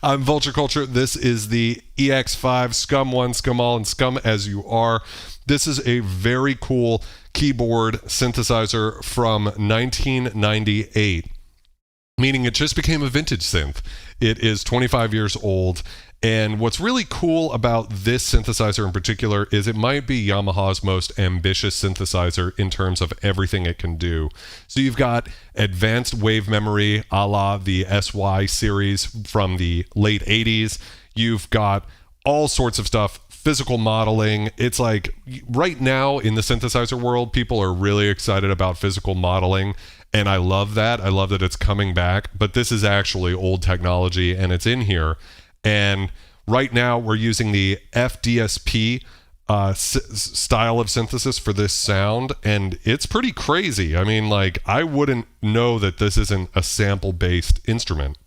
I'm Vulture Culture. This is the EX5 Scum 1, Scum All, and Scum As You Are. This is a very cool keyboard synthesizer from 1998, meaning it just became a vintage synth. It is 25 years old. And what's really cool about this synthesizer in particular is it might be Yamaha's most ambitious synthesizer in terms of everything it can do. So you've got advanced wave memory a la the SY series from the late 80s. You've got all sorts of stuff, physical modeling. It's like right now in the synthesizer world, people are really excited about physical modeling. And I love that. I love that it's coming back. But this is actually old technology and it's in here. And right now we're using the FDSP style of synthesis for this sound, and it's pretty crazy. I mean, like, I wouldn't know that this isn't a sample-based instrument.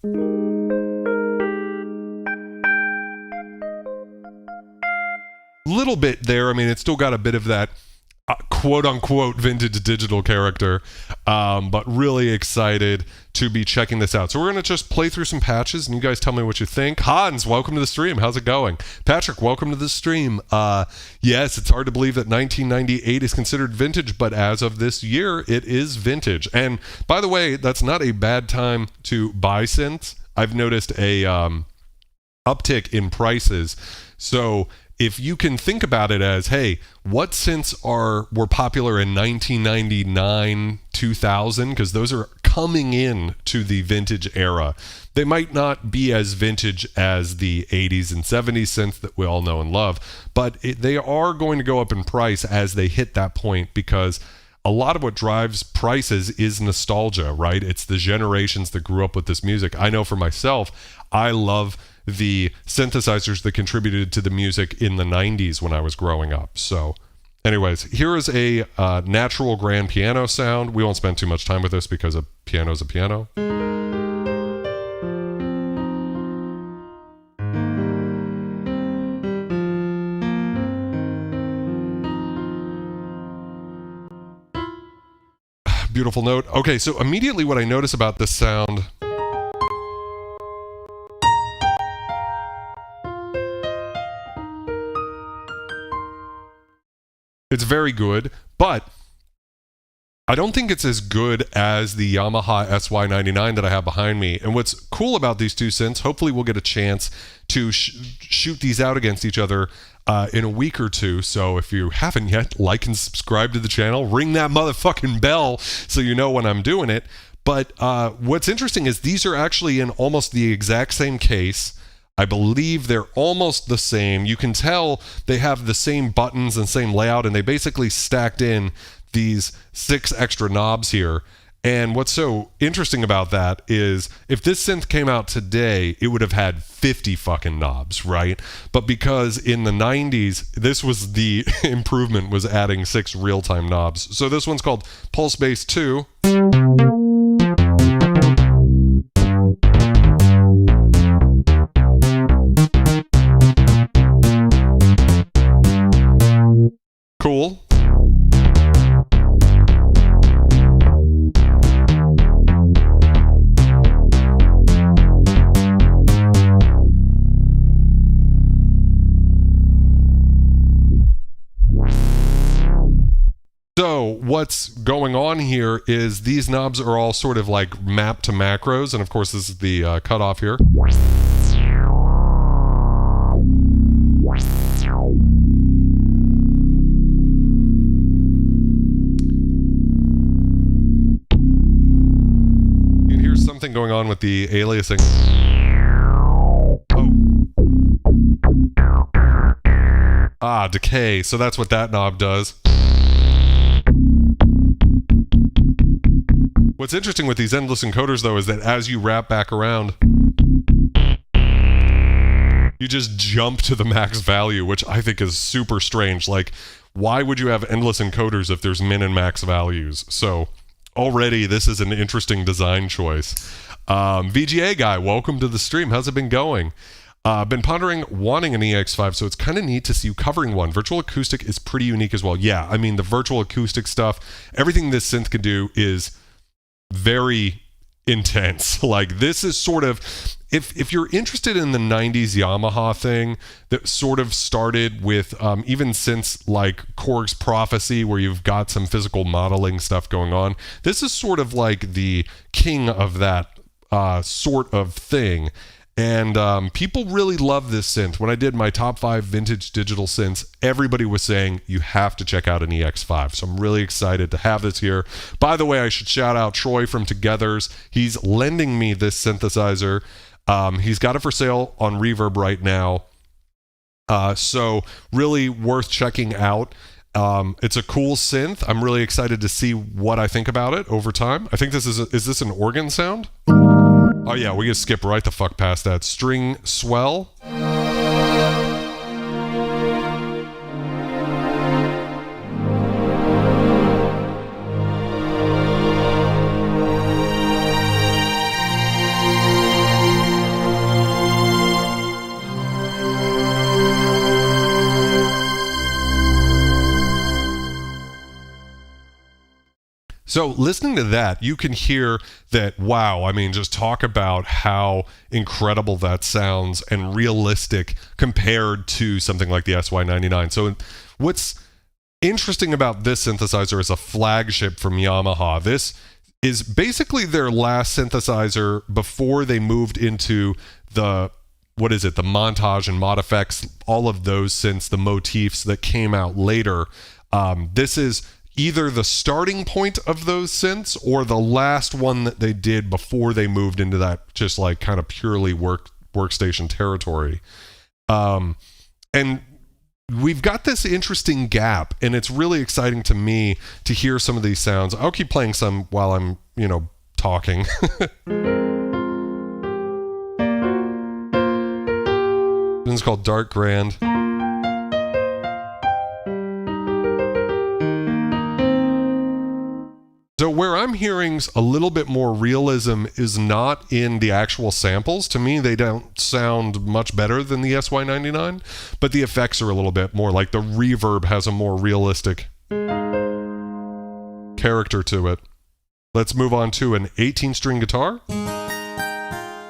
Little bit there. I mean, it's still got a bit of that quote-unquote vintage digital character, but really excited to be checking this out. So we're going to just play through some patches, and you guys tell me what you think. Hans, welcome to the stream. How's it going? Patrick, welcome to the stream. Yes, it's hard to believe that 1998 is considered vintage, but as of this year, it is vintage. And by the way, that's not a bad time to buy synths. I've noticed a uptick in prices. So if you can think about it as, hey, what synths were popular in 1999, 2000, because those are coming in to the vintage era. They might not be as vintage as the 80s and 70s synths that we all know and love, but they are going to go up in price as they hit that point, because a lot of what drives prices is nostalgia, right? It's the generations that grew up with this music. I know for myself, I love the synthesizers that contributed to the music in the 90s when I was growing up. So anyways, here is a natural grand piano sound. We won't spend too much time with this because a piano's a piano. Beautiful note. Okay, so immediately what I notice about this sound, it's very good, but I don't think it's as good as the Yamaha SY99 that I have behind me. And what's cool about these two synths, hopefully we'll get a chance to shoot these out against each other in a week or two. So if you haven't yet, like and subscribe to the channel, ring that motherfucking bell so you know when I'm doing it. But what's interesting is these are actually in almost the exact same case. I believe they're almost the same. You can tell they have the same buttons and same layout, and they basically stacked in these 6 extra knobs here. And what's so interesting about that is if this synth came out today, it would have had 50 fucking knobs, right? But because in the 90s, this was the improvement, was adding 6 real-time knobs. So this one's called Pulse Bass 2. Cool. So what's going on here is these knobs are all sort of like mapped to macros, and of course this is the cutoff here. Something going on with the aliasing. Oh. Decay. So that's what that knob does. What's interesting with these endless encoders, though, is that as you wrap back around, you just jump to the max value, which I think is super strange. Like, why would you have endless encoders if there's min and max values? So already, this is an interesting design choice. VGA guy, welcome to the stream. How's it been going? Been pondering wanting an EX5, so it's kind of neat to see you covering one. Virtual acoustic is pretty unique as well. Yeah, I mean, the virtual acoustic stuff, everything this synth can do is very intense. Like, this is sort of, if you're interested in the 90s Yamaha thing that sort of started with even since like Korg's Prophecy, where you've got some physical modeling stuff going on, this is sort of like the king of that sort of thing. And people really love this synth. When I did my top 5 vintage digital synths, everybody was saying you have to check out an EX5. So I'm really excited to have this here. By the way, I should shout out Troy from Togethers. He's lending me this synthesizer. He's got it for sale on Reverb right now. So really worth checking out. It's a cool synth. I'm really excited to see what I think about it over time. I think this is this an organ sound? Oh yeah, we can skip right the fuck past that. String swell. So listening to that, you can hear that, wow, I mean, just talk about how incredible that sounds and realistic compared to something like the SY99. So what's interesting about this synthesizer is a flagship from Yamaha. This is basically their last synthesizer before they moved into the, what is it, the montage and mod effects, all of those synths, the motifs that came out later. This is either the starting point of those synths or the last one that they did before they moved into that just like kind of purely workstation territory. And we've got this interesting gap, and it's really exciting to me to hear some of these sounds. I'll keep playing some while I'm, talking. This is called Dark Grand. So where I'm hearing a little bit more realism is not in the actual samples. To me, they don't sound much better than the SY99, but the effects are a little bit more, like the reverb has a more realistic character to it. Let's move on to an 18-string guitar.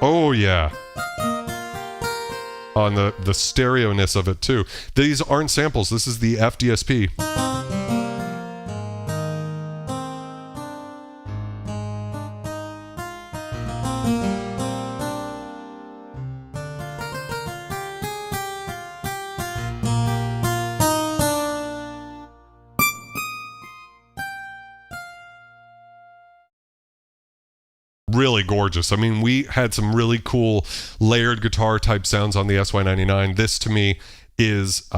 Oh yeah. On the stereo-ness of it too. These aren't samples, this is the FDSP. Really gorgeous. I mean, we had some really cool layered guitar type sounds on the SY99. This to me is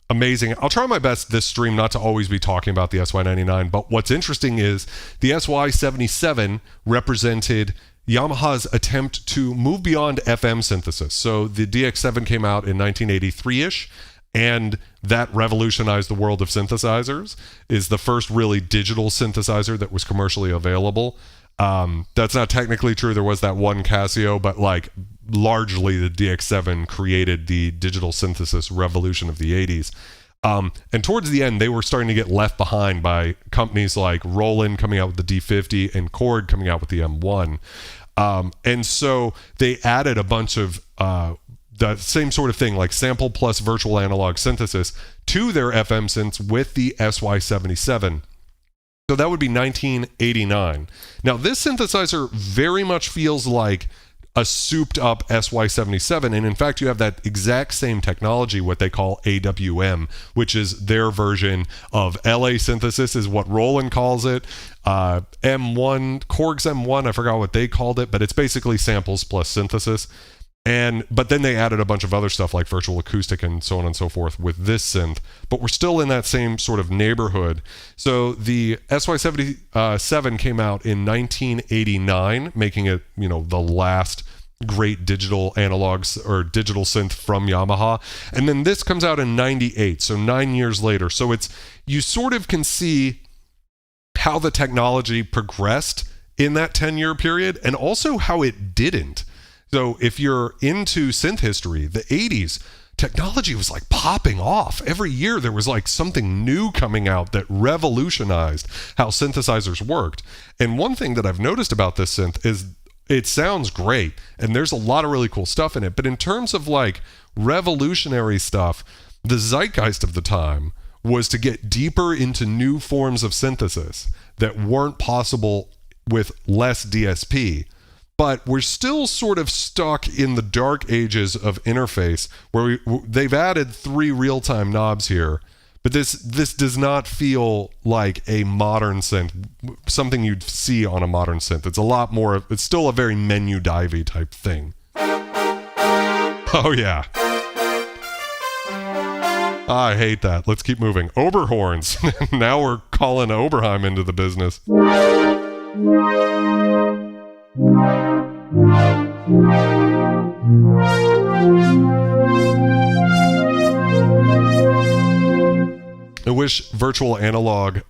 amazing. I'll try my best this stream not to always be talking about the SY99, but what's interesting is the SY77 represented Yamaha's attempt to move beyond FM synthesis. So the DX7 came out in 1983-ish, and that revolutionized the world of synthesizers. Is the first really digital synthesizer that was commercially available. That's not technically true. There was that one Casio, but like largely the DX7 created the digital synthesis revolution of the 80s. And towards the end, they were starting to get left behind by companies like Roland coming out with the D50 and Korg coming out with the M1. And so they added a bunch of the same sort of thing, like sample plus virtual analog synthesis to their FM synths with the SY77. So that would be 1989. Now, this synthesizer very much feels like a souped up SY77, and in fact, you have that exact same technology, what they call AWM, which is their version of LA synthesis, is what Roland calls it. M1, Korg's M1, I forgot what they called it, but it's basically samples plus synthesis. But then they added a bunch of other stuff like virtual acoustic and so on and so forth with this synth, but we're still in that same sort of neighborhood. So the SY77 came out in 1989, making it, the last great digital analogs or digital synth from Yamaha. And then this comes out in 98, so 9 years later. So you sort of can see how the technology progressed in that 10-year period and also how it didn't. So if you're into synth history, the 80s, technology was like popping off. Every year there was like something new coming out that revolutionized how synthesizers worked. And one thing that I've noticed about this synth is it sounds great, and there's a lot of really cool stuff in it. But in terms of like revolutionary stuff, the zeitgeist of the time was to get deeper into new forms of synthesis that weren't possible with less DSP. But we're still sort of stuck in the dark ages of interface, where they've added 3 real-time knobs here. But this does not feel like a modern synth, something you'd see on a modern synth. It's a lot more, it's still a very menu divey type thing. Oh yeah. I hate that. Let's keep moving. Oberhorns. Now we're calling Oberheim into the business. I wish virtual analog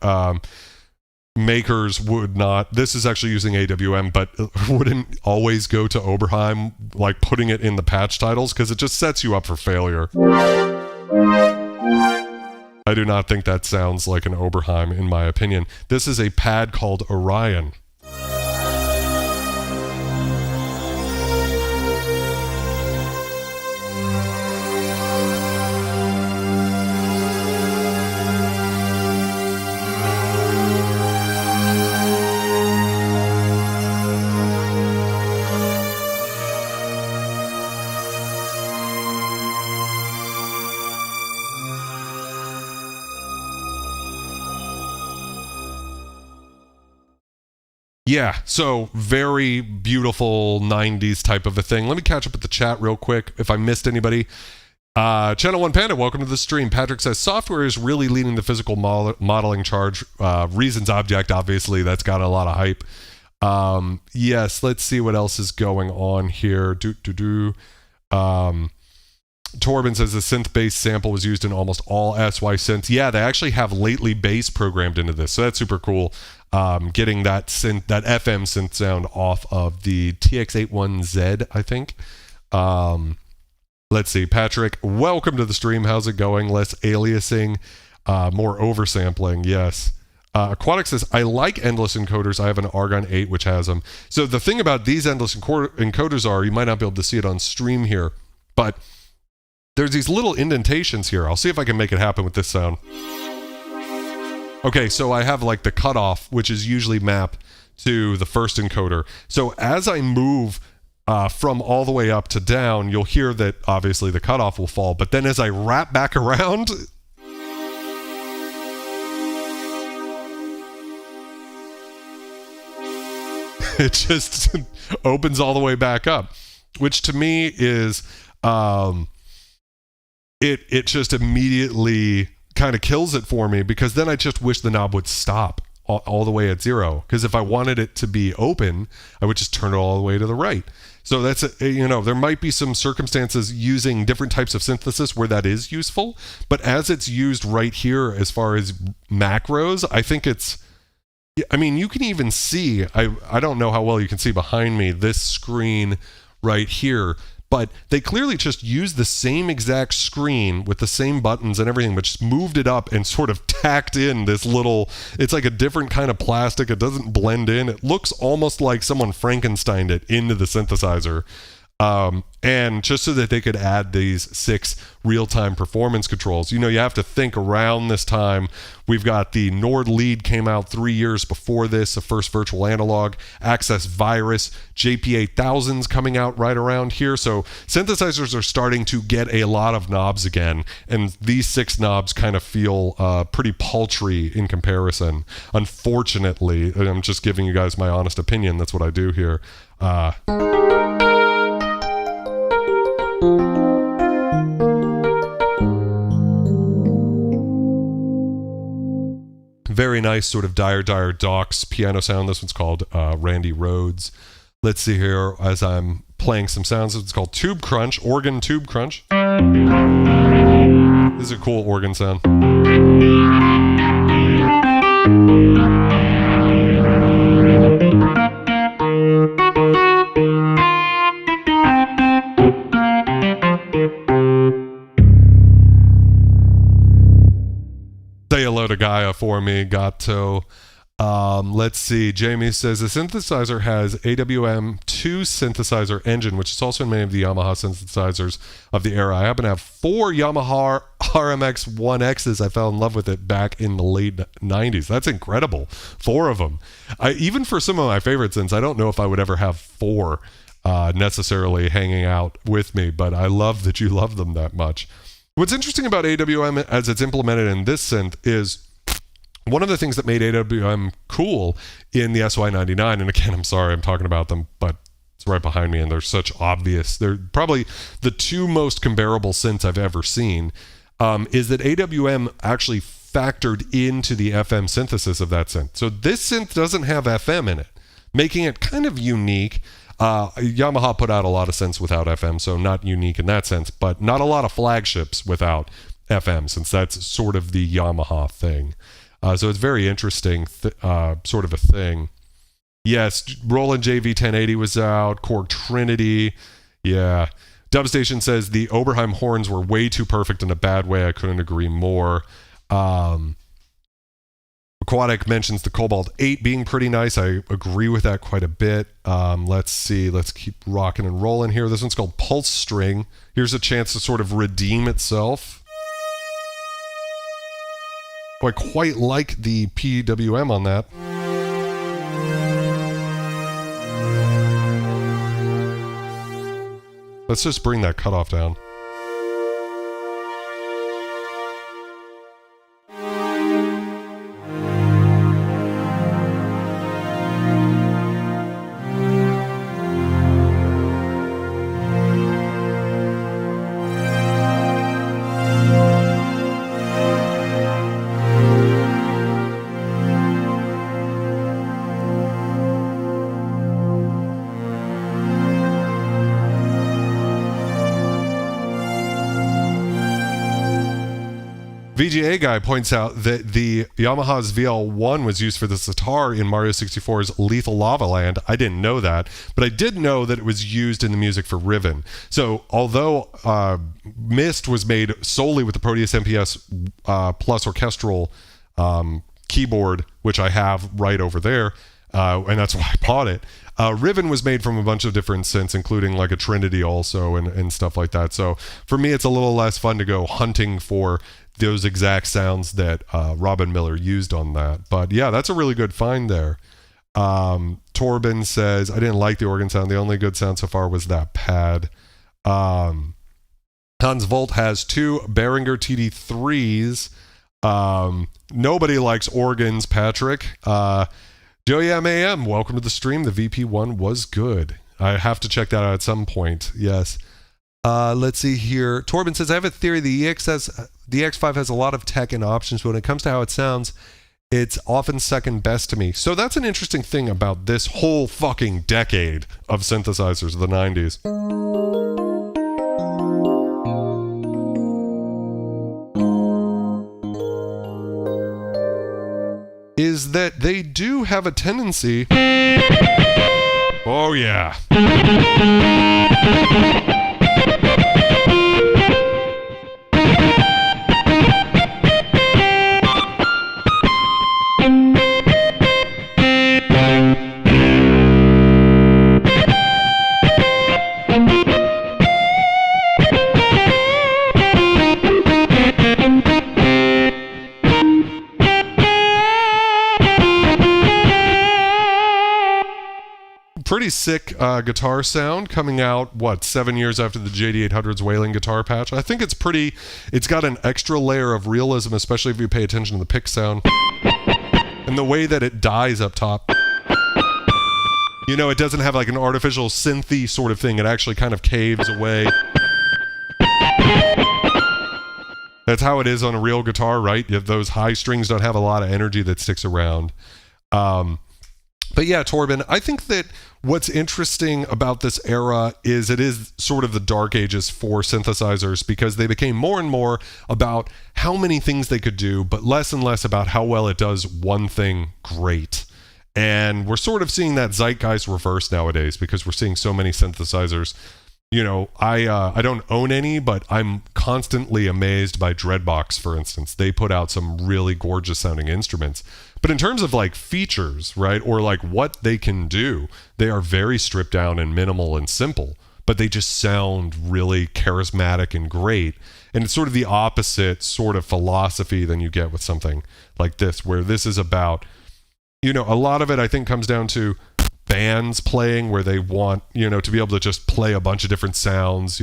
makers would not, this is actually using AWM, but wouldn't always go to Oberheim, like putting it in the patch titles, because it just sets you up for failure. I do not think that sounds like an Oberheim, in my opinion. This is a pad called Orion. Yeah, so very beautiful 90s type of a thing. Let me catch up with the chat real quick if I missed anybody. Channel 1 Panda, welcome to the stream. Patrick says, software is really leading the physical modeling charge. Reasons object, obviously, that's got a lot of hype. Yes, let's see what else is going on here. Torben says the synth-based sample was used in almost all SY synths. Yeah, they actually have lately bass programmed into this, so that's super cool. Getting that synth, that FM synth sound off of the TX81Z, I think. Let's see, Patrick, welcome to the stream. How's it going? Less aliasing, more oversampling. Yes. Aquatic says, I like endless encoders. I have an Argon 8 which has them. So the thing about these endless encoders are, you might not be able to see it on stream here, but there's these little indentations here. I'll see if I can make it happen with this sound. Okay, so I have like the cutoff, which is usually mapped to the first encoder. So as I move from all the way up to down, you'll hear that obviously the cutoff will fall. But then as I wrap back around, it just opens all the way back up, which to me is, it just immediately kind of kills it for me, because then I just wish the knob would stop all the way at 0, because if I wanted it to be open, I would just turn it all the way to the right. So that's there might be some circumstances using different types of synthesis where that is useful, but as it's used right here as far as macros, I think it's, I mean, you can even see, I don't know how well you can see behind me, this screen right here, but they clearly just used the same exact screen with the same buttons and everything, but just moved it up and sort of tacked in this little, it's like a different kind of plastic. It doesn't blend in. It looks almost like someone Frankensteined it into the synthesizer. And just so that they could add these 6 real-time performance controls. You have to think around this time, we've got the Nord Lead came out 3 years before this, the first virtual analog, Access Virus, JP8000's coming out right around here. So synthesizers are starting to get a lot of knobs again, and these 6 knobs kind of feel pretty paltry in comparison. Unfortunately, I'm just giving you guys my honest opinion. That's what I do here. Very nice sort of Dire Docks piano sound. This one's called Randy Rhodes. Let's see here as I'm playing some sounds. It's called Tube Crunch, Organ Tube Crunch. This is a cool organ sound. Say hello to Gaia for me, Gato. Let's see. Jamie says the synthesizer has AWM2 synthesizer engine, which is also in many of the Yamaha synthesizers of the era. I happen to have 4 Yamaha RMX 1Xs. I fell in love with it back in the late 90s. That's incredible. 4 of them. Even for some of my favorite synths, I don't know if I would ever have 4 necessarily hanging out with me, but I love that you love them that much. What's interesting about AWM as it's implemented in this synth is one of the things that made AWM cool in the SY99, and again, I'm sorry I'm talking about them, but it's right behind me and they're such obvious. They're probably the 2 most comparable synths I've ever seen, is that AWM actually factored into the FM synthesis of that synth. So this synth doesn't have FM in it, making it kind of unique. Yamaha put out a lot of synths without FM, so not unique in that sense, but not a lot of flagships without FM, since that's sort of the Yamaha thing. So it's very interesting, sort of a thing. Yes, Roland JV1080 was out. Korg Trinity. Yeah. Dubstation says the Oberheim horns were way too perfect in a bad way. I couldn't agree more. Aquatic mentions the Cobalt 8 being pretty nice. I agree with that quite a bit. Let's see. Let's keep rocking and rolling here. This one's called Pulse String. Here's a chance to sort of redeem itself. Oh, I quite like the PWM on that. Let's just bring that cutoff down. VGA guy points out that the Yamaha's VL1 was used for the sitar in Mario 64's Lethal Lava Land. I didn't know that, but I did know that it was used in the music for Riven. So although Myst was made solely with the Proteus MPS Plus orchestral keyboard, which I have right over there, and that's why I bought it, Riven was made from a bunch of different synths, including like a Trinity also and stuff like that. So for me, it's a little less fun to go hunting for those exact sounds that Robin Miller used on that. But yeah, that's a really good find there. Torben says, I didn't like the organ sound. The only good sound so far was that pad. Hans Volt has 2 Behringer TD3s. Nobody likes organs, Patrick. Joey MAM, welcome to the stream. The VP1 was good. I have to check that out at some point. Yes. Let's see here. Torben says, I have a theory. The EX5 has a lot of tech and options, but when it comes to how it sounds, it's often second best to me. So that's an interesting thing about this whole fucking decade of synthesizers of the 90s. Is that they do have a tendency... Oh, yeah. Pretty sick guitar sound coming out, 7 years after the JD800's wailing guitar patch. I think it's got an extra layer of realism, especially if you pay attention to the pick sound and the way that it dies up top. You know, it doesn't have like an artificial synthy sort of thing. It actually kind of caves away. That's how it is on a real guitar, right? Those high strings don't have a lot of energy that sticks around. But yeah, Torben, I think that what's interesting about this era is it is sort of the dark ages for synthesizers, because they became more and more about how many things they could do, but less and less about how well it does one thing great. And we're sort of seeing that zeitgeist reverse nowadays, because we're seeing so many synthesizers I don't own any, but I'm constantly amazed by Dreadbox, for instance. They put out some really gorgeous sounding instruments. But in terms of like features, right, or like what they can do, they are very stripped down and minimal and simple, but they just sound really charismatic and great. And it's sort of the opposite sort of philosophy than you get with something like this, where this is about, a lot of it I think comes down to bands playing where they want, to be able to just play a bunch of different sounds.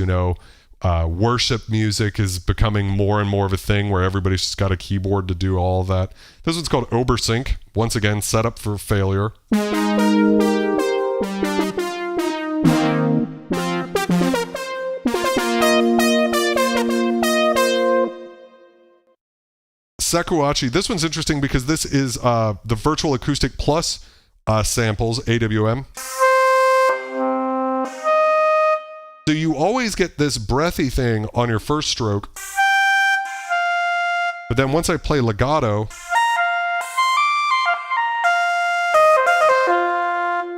Worship music is becoming more and more of a thing where everybody's just got a keyboard to do all of that. This one's called Obersync. Once again, set up for failure. Sakuachi. This one's interesting because this is the Virtual Acoustic Plus samples, AWM. So you always get this breathy thing on your first stroke, but then once I play legato,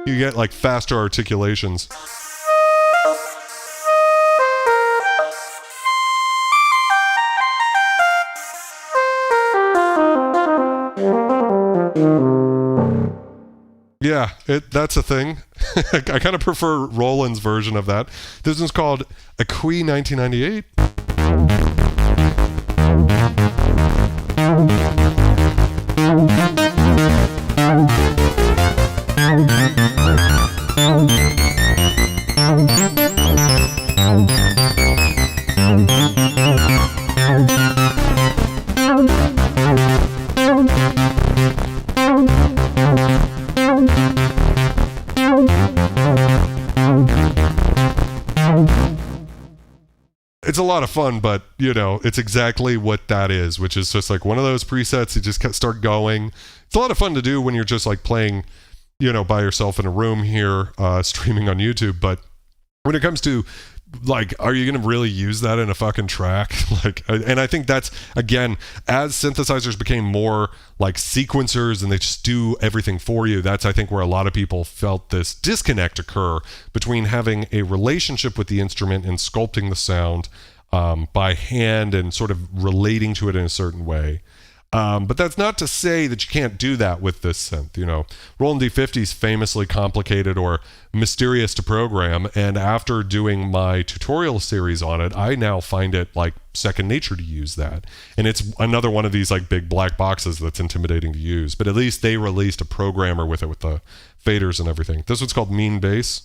you get like faster articulations. Yeah, that's a thing. I kind of prefer Roland's version of that. This one's called Acqui 1998. It's a lot of fun, but it's exactly what that is, which is just like one of those presets. You just start going. It's a lot of fun to do when you're just like playing, by yourself in a room here, streaming on YouTube. But when it comes to like, are you going to really use that in a fucking track? And I think that's, again, as synthesizers became more like sequencers and they just do everything for you, that's, I think, where a lot of people felt this disconnect occur between having a relationship with the instrument and sculpting the sound by hand and sort of relating to it in a certain way. But that's not to say that you can't do that with this synth. Roland D50 is famously complicated or mysterious to program, and after doing my tutorial series on it, I now find it like second nature to use that. And it's another one of these like big black boxes that's intimidating to use, but at least they released a programmer with it with the faders and everything. This one's called Mean Bass.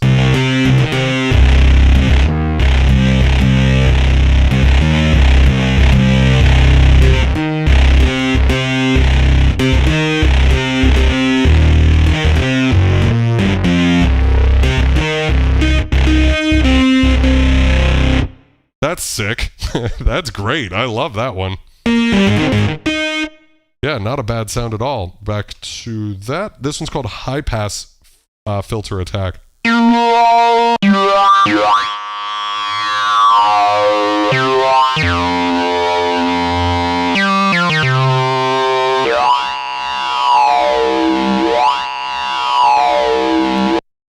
That's sick. That's great. I love that one. Yeah, not a bad sound at all. Back to that. This one's called High Pass Filter Attack.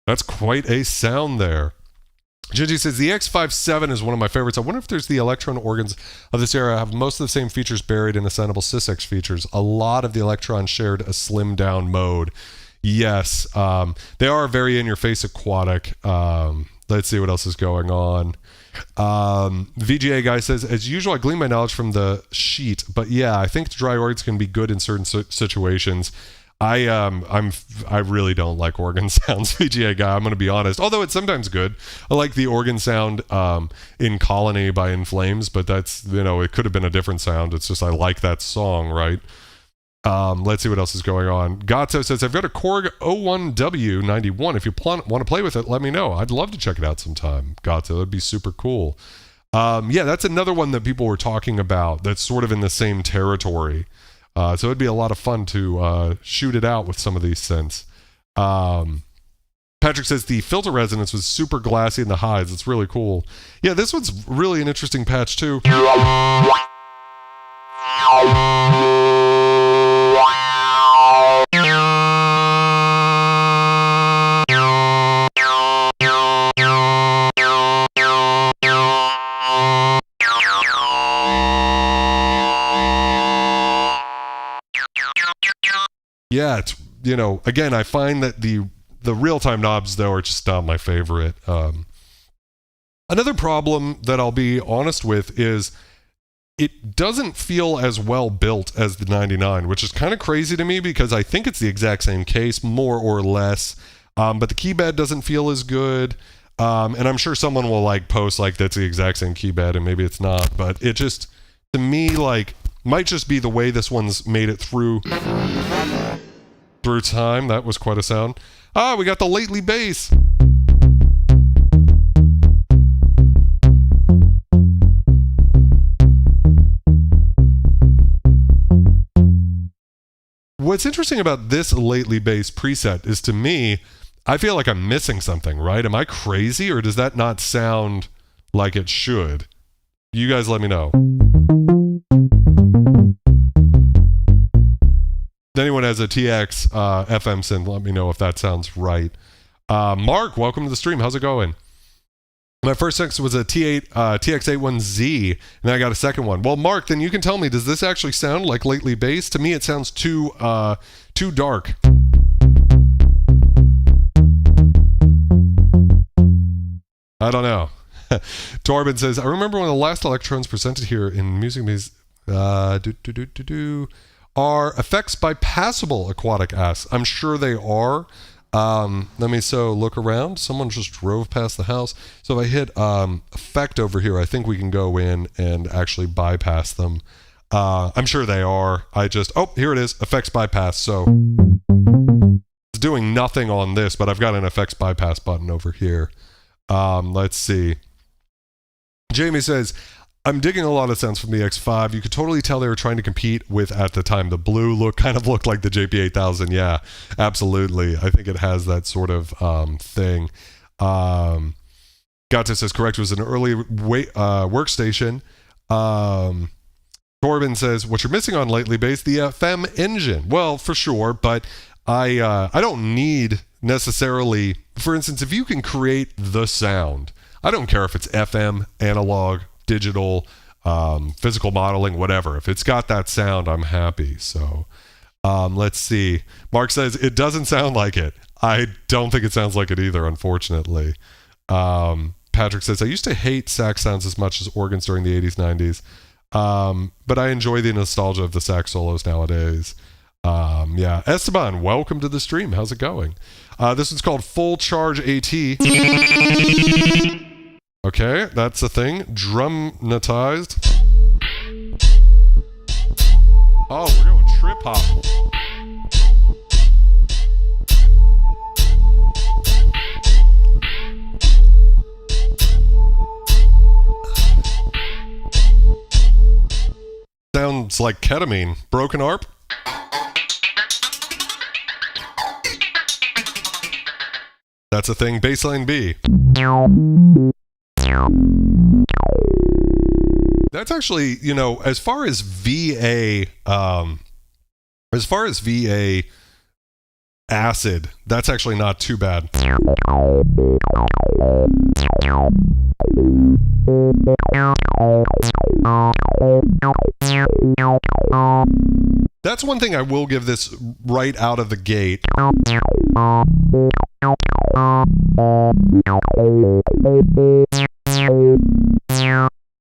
That's quite a sound there. Gigi says, the EX5 is one of my favorites. I wonder if there's the Electron organs of this era have most of the same features buried in assemblable Sys-X features. A lot of the Electrons shared a slimmed down mode. Yes, they are very in-your-face aquatic. Let's see what else is going on. VGA guy says, as usual, I glean my knowledge from the sheet, but yeah, I think dry organs can be good in certain situations. I really don't like organ sounds, VGA guy. I'm going to be honest. Although it's sometimes good. I like the organ sound in Colony by In Flames, but that's, it could have been a different sound. It's just I like that song, right? Let's see what else is going on. Gatso says, I've got a Korg 01W91. If you want to play with it, let me know. I'd love to check it out sometime, Gatso. That'd be super cool. Yeah, that's another one that people were talking about that's sort of in the same territory. So it'd be a lot of fun to shoot it out with some of these synths. Patrick says the filter resonance was super glassy in the highs. It's really cool. Yeah, this one's really an interesting patch too. yeah, it's, you know, again, I find that the real-time knobs, though, are just not my favorite. Another problem that I'll be honest with is it doesn't feel as well built as the 99, which is kind of crazy to me because I think it's the exact same case, more or less. But the keybed doesn't feel as good. And I'm sure someone will like post like that's the exact same keybed, and maybe it's not. But it just, to me, like, might just be the way this one's made it through time. That was quite a sound. We got the lately bass. What's interesting about this lately bass preset is, to me, I feel like I'm missing something, right? Am I crazy, or does that not sound like it should? You guys let me know. If anyone has a TX FM synth, let me know if that sounds right. Mark, welcome to the stream. How's it going? My first mix was a TX81Z, and then I got a second one. Well, Mark, then you can tell me, does this actually sound like lately bass? To me, it sounds too dark. I don't know. Torben says, I remember when the last electrons presented here in music are effects by passable aquatic asks. I'm sure they are. Let me look around. Someone just drove past the house. So if I hit effect over here, I think we can go in and actually bypass them. I'm sure they are. Here it is, effects bypass. So it's doing nothing on this, but I've got an effects bypass button over here. Let's see. Jamie says, I'm digging a lot of sounds from the EX5. You could totally tell they were trying to compete with, at the time, the blue kind of looked like the JP8000. Yeah, absolutely. I think it has that sort of thing. Gata says, correct, it was an early workstation. Corbin says, what you're missing on lately bass, the FM engine. Well, for sure, but I don't need necessarily, for instance, if you can create the sound, I don't care if it's FM, analog, digital, physical modeling, whatever. If it's got that sound, I'm happy. So let's see. Mark says, it doesn't sound like it. I don't think it sounds like it either, unfortunately. Patrick says, I used to hate sax sounds as much as organs during the 80s, 90s. But I enjoy the nostalgia of the sax solos nowadays. Yeah, Esteban, welcome to the stream. How's it going? This one's called Full Charge AT. Okay, that's a thing. Drummatized. Oh, we're going trip hop. Sounds like ketamine. Broken harp. That's a thing. Baseline B. That's actually, you know, as far as VA acid, that's actually not too bad. That's one thing I will give this right out of the gate.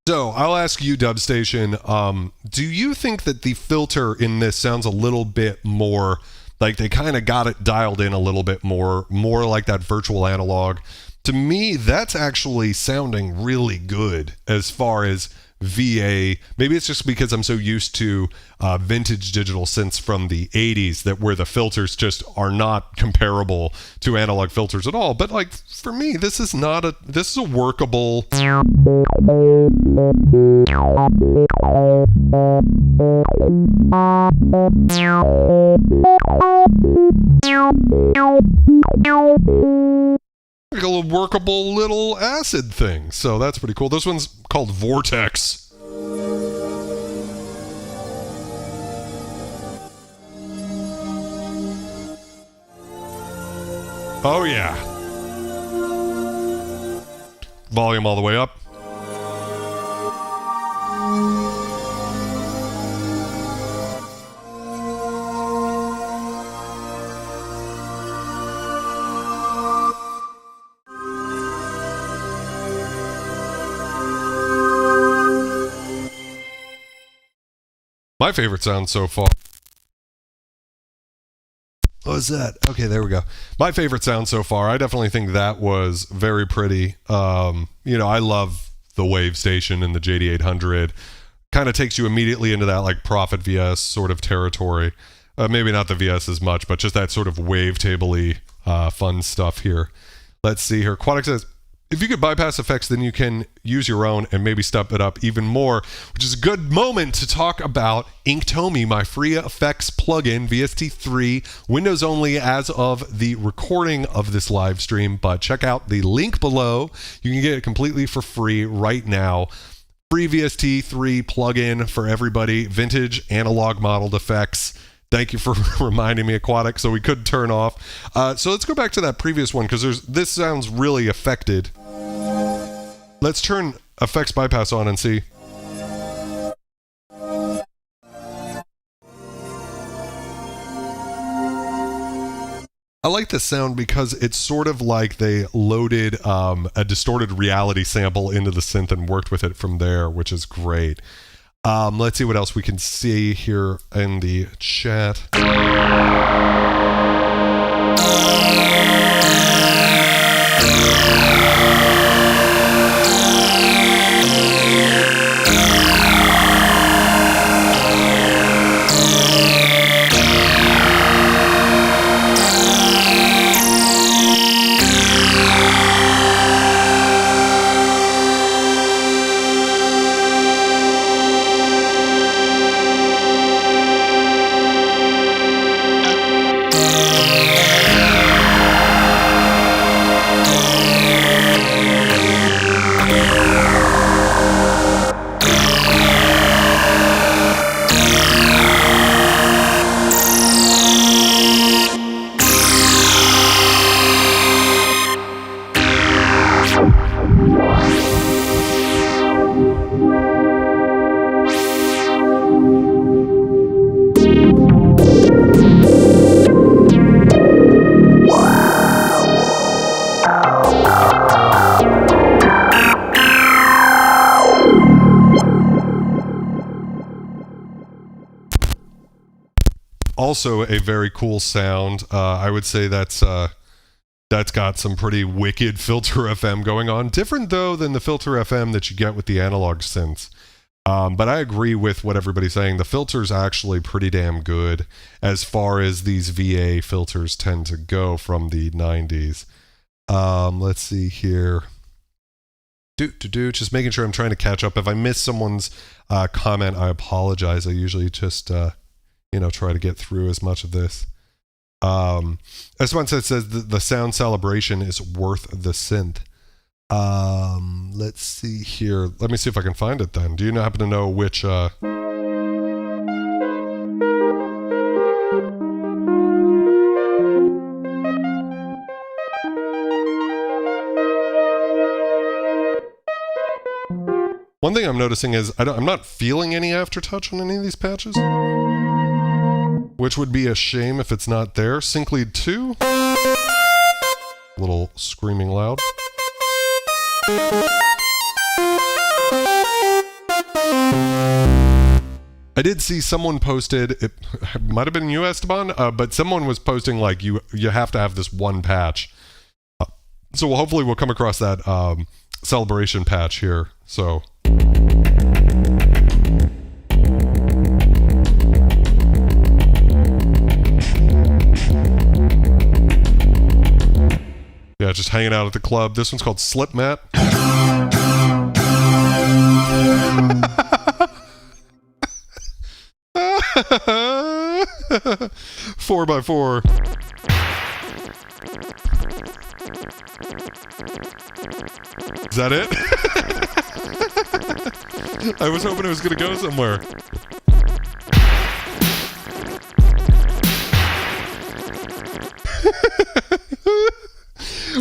So I'll ask you, Dubstation, do you think that the filter in this sounds a little bit more like they kind of got it dialed in a little bit more like that virtual analog? To me, that's actually sounding really good as far as VA. Maybe it's just because I'm so used to vintage digital synths from the 80s that where the filters just are not comparable to analog filters at all. But like for me, this is a workable. Like a little workable little acid thing. So that's pretty cool. This one's called Vortex. Oh yeah. Volume all the way up. My favorite sound so far. What was that? Okay, there we go. My favorite sound so far. I definitely think that was very pretty. I love the Wave Station and the JD800. Kind of takes you immediately into that like Prophet VS sort of territory. Maybe not the VS as much, but just that sort of wavetabley fun stuff here. Let's see here. Quadic says, if you could bypass effects, then you can use your own and maybe step it up even more, which is a good moment to talk about Inktomi, my free effects plugin, VST3, Windows only as of the recording of this live stream, but check out the link below. You can get it completely for free right now. Free VST3 plugin for everybody, vintage analog modeled effects. Thank you for reminding me, Aquatic, so we could turn off. So let's go back to that previous one, because this sounds really affected. Let's turn effects bypass on and see. I like this sound because it's sort of like they loaded a distorted reality sample into the synth and worked with it from there, which is great. Let's see what else we can see here in the chat. Also a very cool sound. I would say that's got some pretty wicked filter FM going on. Different though than the filter FM that you get with the analog synths. But I agree with what everybody's saying. The filter's actually pretty damn good as far as these VA filters tend to go from the 90s. Let's see here. Just making sure I'm trying to catch up. If I miss someone's comment, I apologize. I usually just try to get through as much of this. As one says the sound celebration is worth the synth. Let's see here. Let me see if I can find it then. Do you happen to know which One thing I'm noticing is I'm not feeling any aftertouch on any of these patches, which would be a shame if it's not there. Sync lead 2, a little screaming loud. I did see someone posted, it might have been you, Esteban, but someone was posting like you have to have this one patch. So hopefully we'll come across that celebration patch here. So yeah, just hanging out at the club. This one's called Slip Mat. 4x4. Is that it? I was hoping it was going to go somewhere.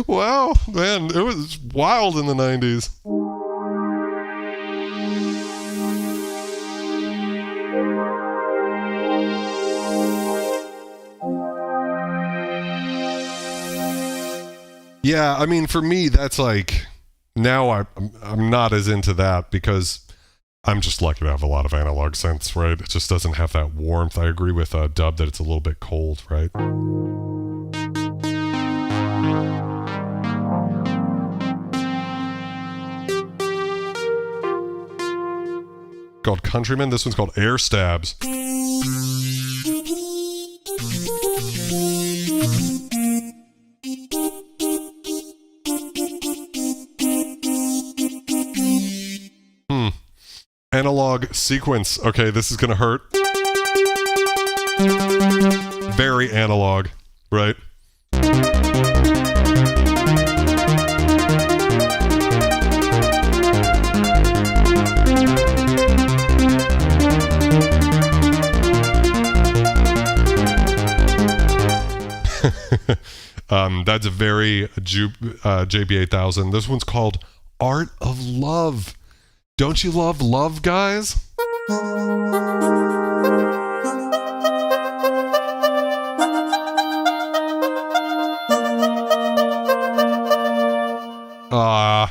Wow, man, it was wild in the 90s. Yeah, I mean, for me, that's like, now I'm not as into that because I'm just lucky to have a lot of analog synths, right? It just doesn't have that warmth. I agree with Dub that it's a little bit cold, right? Called Countryman. This one's called Air Stabs. Analog sequence. Okay, this is gonna hurt. Very analog, right? That's a very JB8000. This one's called Art of Love. Don't you love love, guys?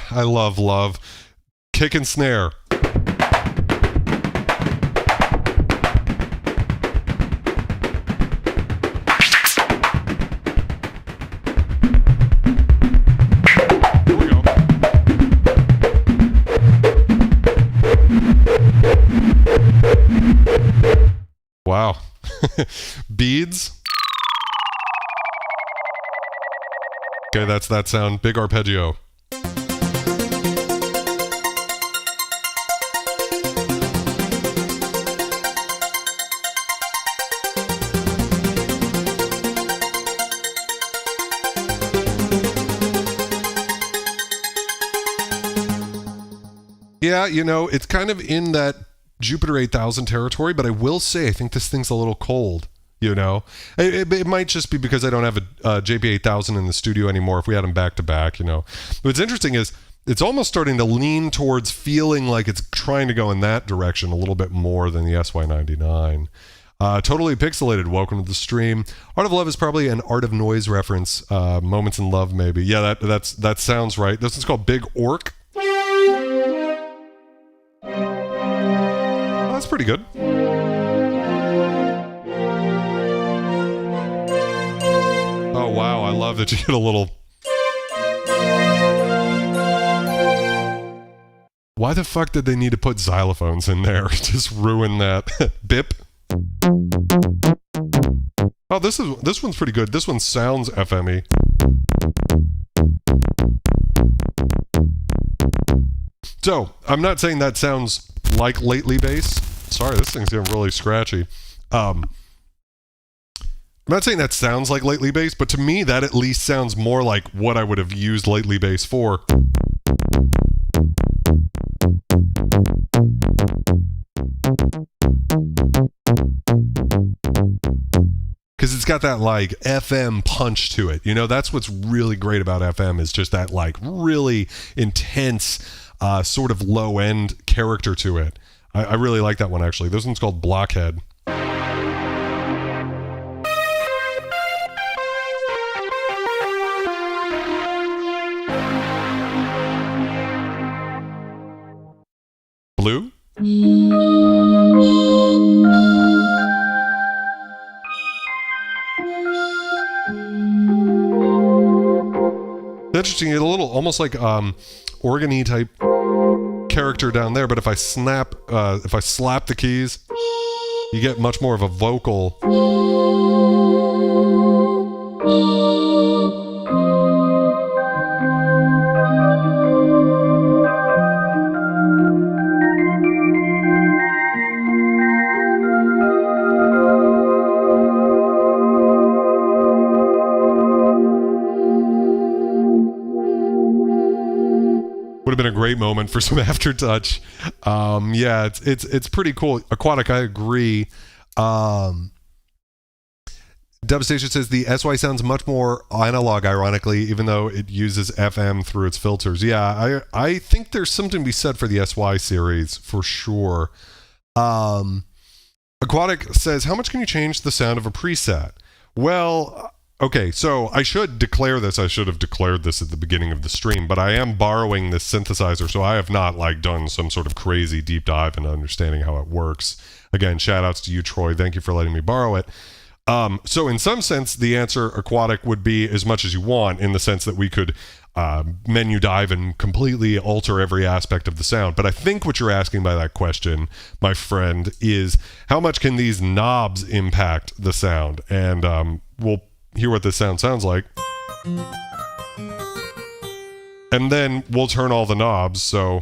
I love love. Kick and snare. Wow. Beads. Okay, that's that sound. Big arpeggio. Yeah, you know, it's kind of in that Jupiter 8000 territory, but I will say I think this thing's a little cold, you know. It might just be because I don't have a JP 8000 in the studio anymore. If we had them back to back, you know. But what's interesting is it's almost starting to lean towards feeling like it's trying to go in that direction a little bit more than the SY99. Totally Pixelated, welcome to the stream. Art of Love is probably an Art of Noise reference. Moments in Love, maybe. Yeah, that sounds right. This one's called Big Orc. That's pretty good. Oh wow, I love that you get a little... Why the fuck did they need to put xylophones in there? Just ruin that. Bip. Oh, this one's pretty good. This one sounds FME. So, I'm not saying that sounds like lately bass. Sorry, this thing's getting really scratchy. I'm not saying that sounds like lately bass, but to me, that at least sounds more like what I would have used lately bass for. Because it's got that like FM punch to it. You know, that's what's really great about FM is just that like really intense sort of low end character to it. I really like that one actually. This one's called Blockhead. Blue? Interesting, a little almost like organ-y type character down there, but if I slap the keys, you get much more of a vocal. Would have been a great moment for some aftertouch. Yeah, it's pretty cool. Aquatic, I agree. Dubstation says the SY sounds much more analog, ironically, even though it uses FM through its filters. Yeah, I think there's something to be said for the SY series, for sure. Aquatic says, how much can you change the sound of a preset? Well, Okay, so I should declare this. I should have declared this at the beginning of the stream, but I am borrowing this synthesizer, so I have not like done some sort of crazy deep dive into understanding how it works. Again, shout outs to you, Troy. Thank you for letting me borrow it. So in some sense, the answer, Aquatic, would be as much as you want, in the sense that we could menu dive and completely alter every aspect of the sound. But I think what you're asking by that question, my friend, is how much can these knobs impact the sound? And we'll hear what this sound sounds like. And then we'll turn all the knobs, so...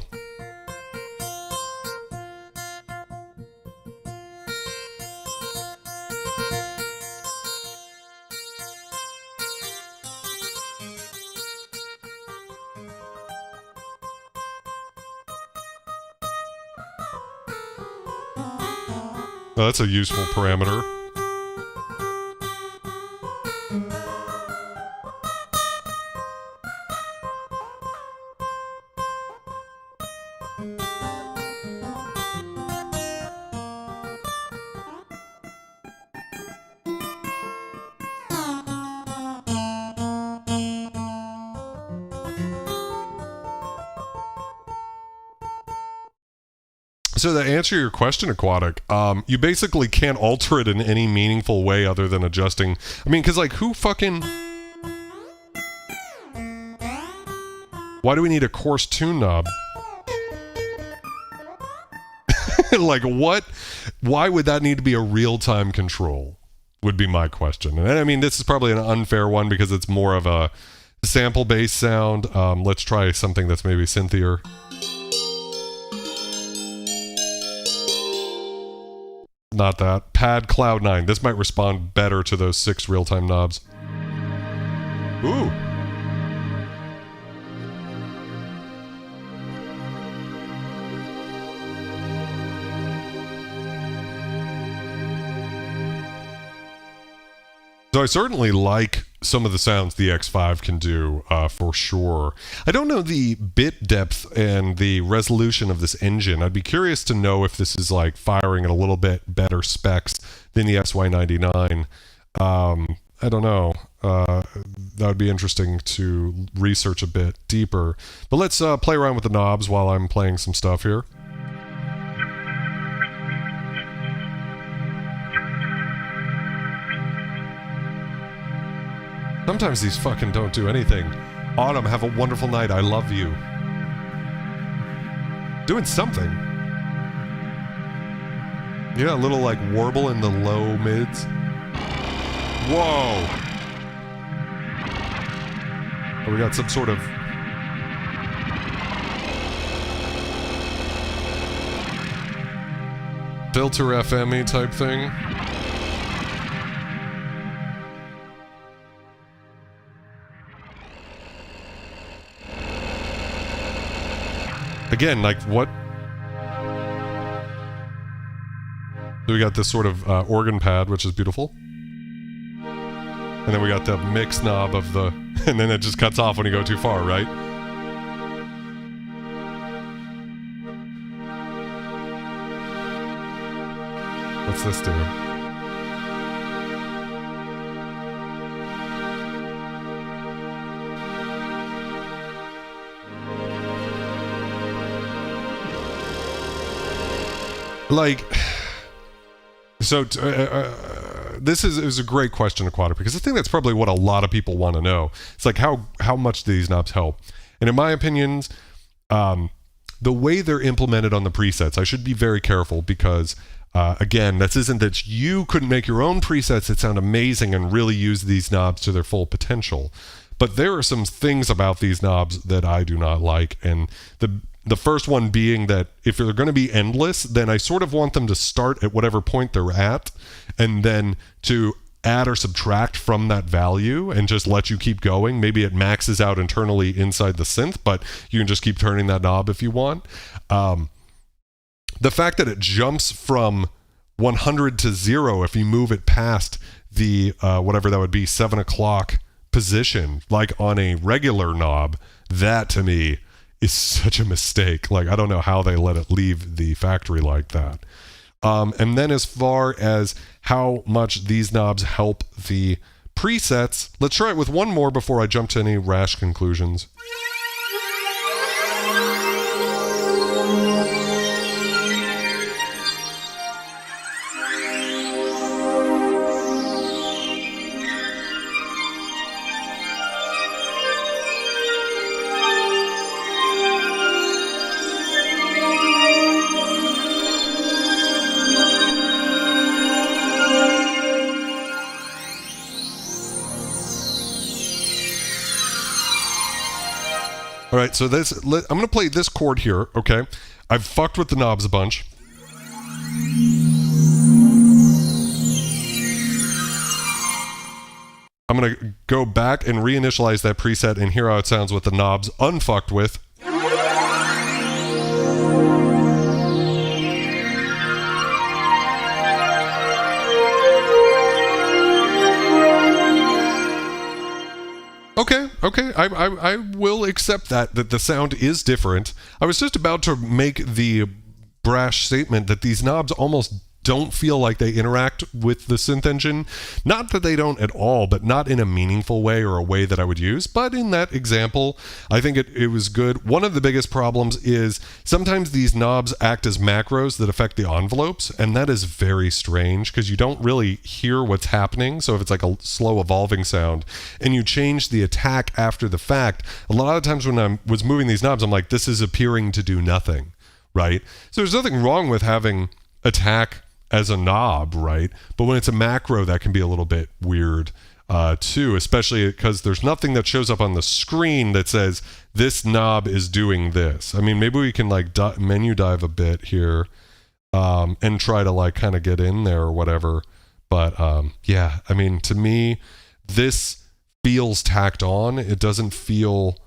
Oh, that's a useful parameter. So to answer your question, Aquatic, you basically can't alter it in any meaningful way other than adjusting. I mean, because like, who fucking... Why do we need a coarse tune knob? Like, what? Why would that need to be a real-time control? Would be my question. And I mean, this is probably an unfair one because it's more of a sample-based sound. Let's try something that's maybe synthier. Not that. Pad Cloud 9. This might respond better to those 6 real-time knobs. Ooh. So I certainly like some of the sounds the EX5 can do, for sure. I don't know the bit depth and the resolution of this engine. I'd be curious to know if this is like firing at a little bit better specs than the SY99. I don't know. That would be interesting to research a bit deeper. But let's play around with the knobs while I'm playing some stuff here. Sometimes these fucking don't do anything. Autumn, have a wonderful night. I love you. Doing something. Yeah, a little like warble in the low mids. Whoa. Oh, we got some sort of... filter FM-y type thing. Again, like what? So we got this sort of organ pad, which is beautiful. And then we got the mix knob of the... and then it just cuts off when you go too far, right? What's this do? Like, so this is a great question, Aquatic, because I think that's probably what a lot of people want to know. It's like how much do these knobs help? And in my opinions, the way they're implemented on the presets, I should be very careful because, again, this isn't that you couldn't make your own presets that sound amazing and really use these knobs to their full potential. But there are some things about these knobs that I do not like, and the first one being that if they're going to be endless, then I sort of want them to start at whatever point they're at, and then to add or subtract from that value and just let you keep going. Maybe it maxes out internally inside the synth, but you can just keep turning that knob if you want. The fact that it jumps from 100 to 0 if you move it past the, whatever that would be, 7 o'clock position, like on a regular knob, that to me is such a mistake. Like, I don't know how they let it leave the factory like that. And then as far as how much these knobs help the presets. Let's try it with one more before I jump to any rash conclusions. All right, so I'm going to play this chord here, okay? I've fucked with the knobs a bunch. I'm going to go back and reinitialize that preset and hear how it sounds with the knobs unfucked with. Okay, I will accept that the sound is different. I was just about to make the brash statement that these knobs almost don't feel like they interact with the synth engine. Not that they don't at all, but not in a meaningful way or a way that I would use. But in that example, I think it was good. One of the biggest problems is sometimes these knobs act as macros that affect the envelopes, and that is very strange because you don't really hear what's happening. So if it's like a slow evolving sound and you change the attack after the fact, a lot of times when I was moving these knobs, I'm like, this is appearing to do nothing, right? So there's nothing wrong with having attack as a knob, right? But when it's a macro, that can be a little bit weird too, especially because there's nothing that shows up on the screen that says this knob is doing this. I mean, maybe we can like menu dive a bit here and try to like kind of get in there or whatever. But yeah, I mean, to me, this feels tacked on. It doesn't feel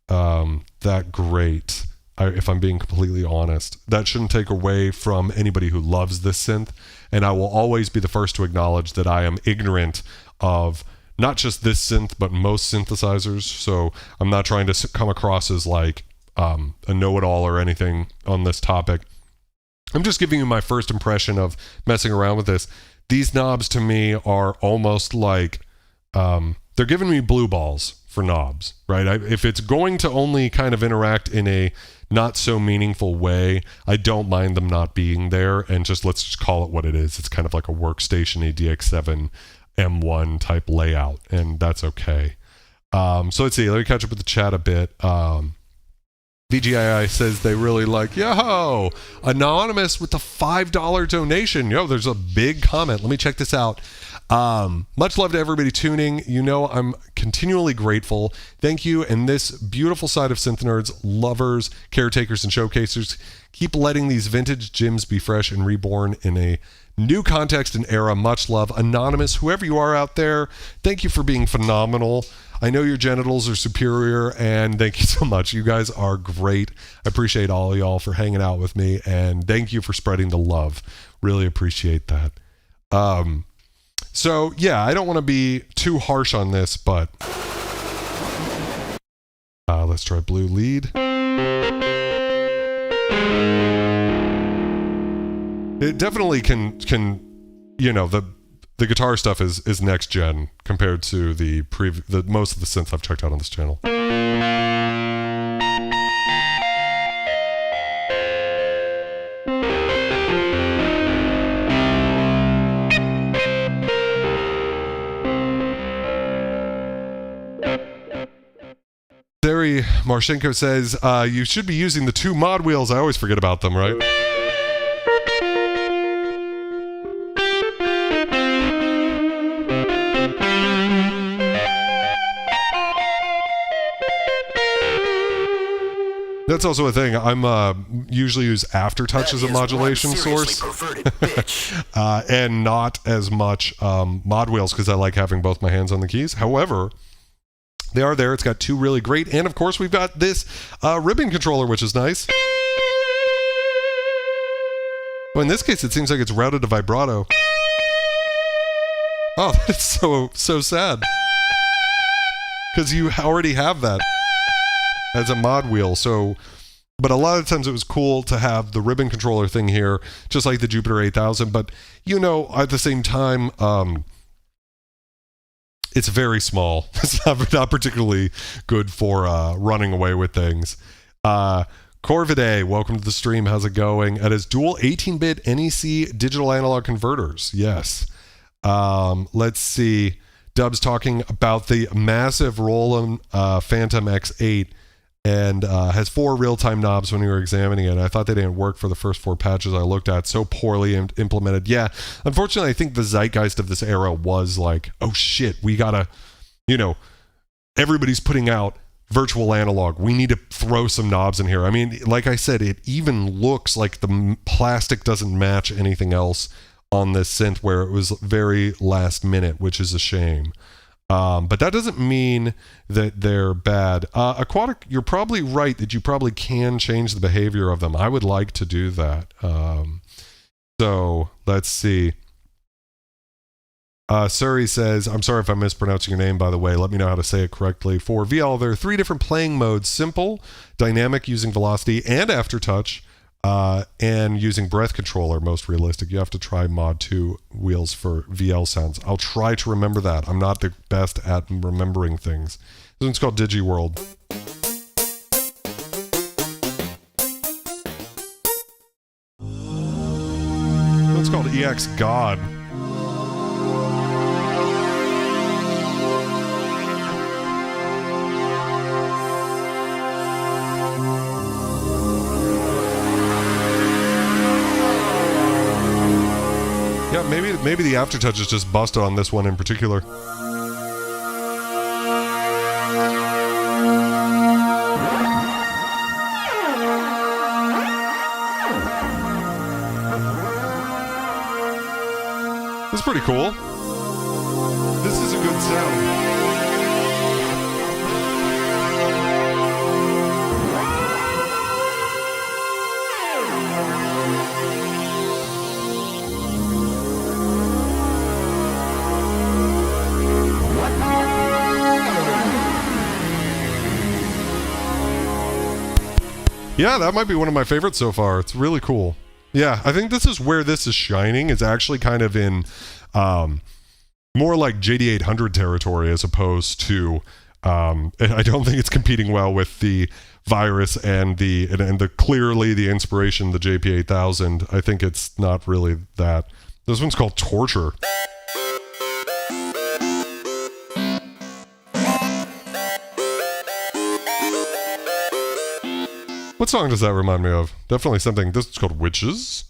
that great. If I'm being completely honest. That shouldn't take away from anybody who loves this synth, and I will always be the first to acknowledge that I am ignorant of not just this synth, but most synthesizers, so I'm not trying to come across as like a know-it-all or anything on this topic. I'm just giving you my first impression of messing around with this. These knobs to me are almost like they're giving me blue balls for knobs, right? If it's going to only kind of interact in a not so meaningful way, I don't mind them not being there, and let's just call it what it is. It's kind of like a workstation, a DX7 M1 type layout, and that's okay. So let's see, let me catch up with the chat a bit. VGII says they really like, yo, Anonymous with the $5 donation. Yo, there's a big comment. Let me check this out. Much love to everybody tuning. You know, I'm continually grateful. Thank you. And this beautiful side of Synth Nerds, lovers, caretakers, and showcasers, keep letting these vintage gems be fresh and reborn in a new context and era. Much love. Anonymous, whoever you are out there, thank you for being phenomenal. I know your genitals are superior, and thank you so much. You guys are great. I appreciate all of y'all for hanging out with me, and thank you for spreading the love. Really appreciate that. So, yeah, I don't want to be too harsh on this, but let's try blue lead. It definitely can you know, the guitar stuff is next gen compared to the most of the synths I've checked out on this channel. Sari Marshenko says, you should be using the 2 mod wheels. I always forget about them, right? That's also a thing. I'm usually use aftertouch as a modulation source, and not as much mod wheels because I like having both my hands on the keys. However, they are there. It's got 2 really great, and of course we've got this ribbon controller, which is nice. Well, in this case, it seems like it's routed to vibrato. Oh, that's so sad. Because you already have that as a mod wheel. So, but a lot of times it was cool to have the ribbon controller thing here, just like the Jupiter 8000. But, you know, at the same time, it's very small. It's not particularly good for running away with things. Corvidae, welcome to the stream. How's it going? It has dual 18-bit NEC digital analog converters. Yes. Let's see. Dub's talking about the massive Roland Phantom X8 and has 4 real-time knobs when we were examining it. I thought they didn't work for the first 4 patches I looked at. So poorly implemented. Yeah, unfortunately, I think the zeitgeist of this era was like, oh shit, we gotta, everybody's putting out virtual analog. We need to throw some knobs in here. I mean, like I said, it even looks like the plastic doesn't match anything else on this synth, where it was very last minute, which is a shame. But that doesn't mean that they're bad. Aquatic, you're probably right that you probably can change the behavior of them. I would like to do that. So let's see. Suri says, I'm sorry if I'm mispronouncing your name, by the way. Let me know how to say it correctly. For VL, there are 3 different playing modes: simple, dynamic using velocity and aftertouch, and using breath control are most realistic. You have to try mod 2 wheels for VL sounds. I'll try to remember that. I'm not the best at remembering things. This one's called DigiWorld. It's called EX God. Yeah, maybe the aftertouch is just busted on this one in particular. It's pretty cool. This is a good sound. Yeah, that might be one of my favorites so far. It's really cool. Yeah, I think this is where this is shining. It's actually kind of in more like JD800 territory as opposed to I don't think it's competing well with the Virus and the clearly the inspiration, the JP8000. I think it's not really that. This one's called Torture. What song does that remind me of? Definitely something. This is called Witches.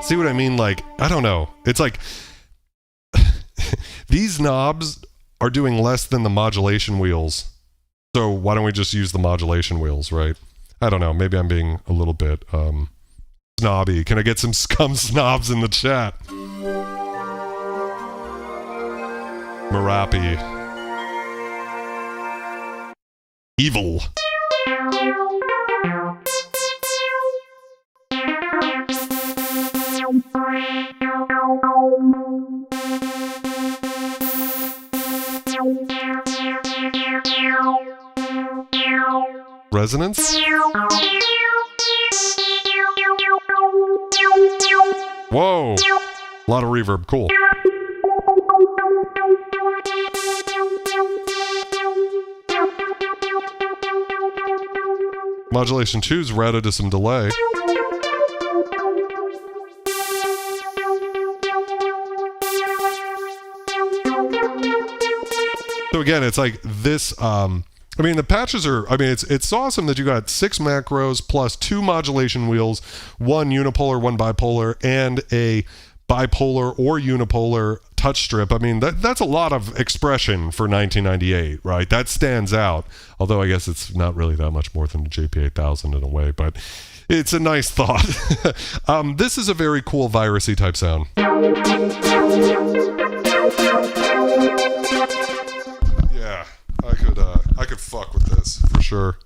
See what I mean? Like, I don't know. It's like these knobs are doing less than the modulation wheels. So why don't we just use the modulation wheels, right? I don't know. Maybe I'm being a little bit snobby. Can I get some scum snobs in the chat? Merapi. Evil. Resonance? Whoa! A lot of reverb. Cool. Modulation 2's routed to some delay. So again, it's like this, I mean, the patches are, I mean, it's awesome that you got 6 macros plus 2 modulation wheels, 1 unipolar, 1 bipolar, and a bipolar or unipolar touch strip. I mean, that's a lot of expression for 1998, right? That stands out, although I guess it's not really that much more than the JP8000 in a way, but it's a nice thought. This is a very cool virusy type sound. Yeah, I could fuck with this for sure.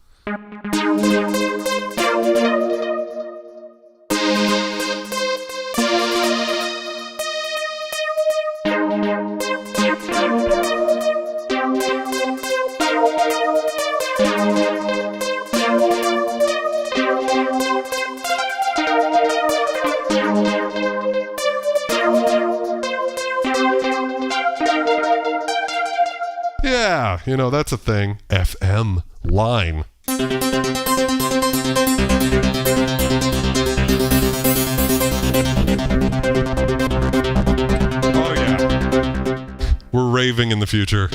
Yeah, that's a thing. FM line. Oh yeah. We're raving in the future.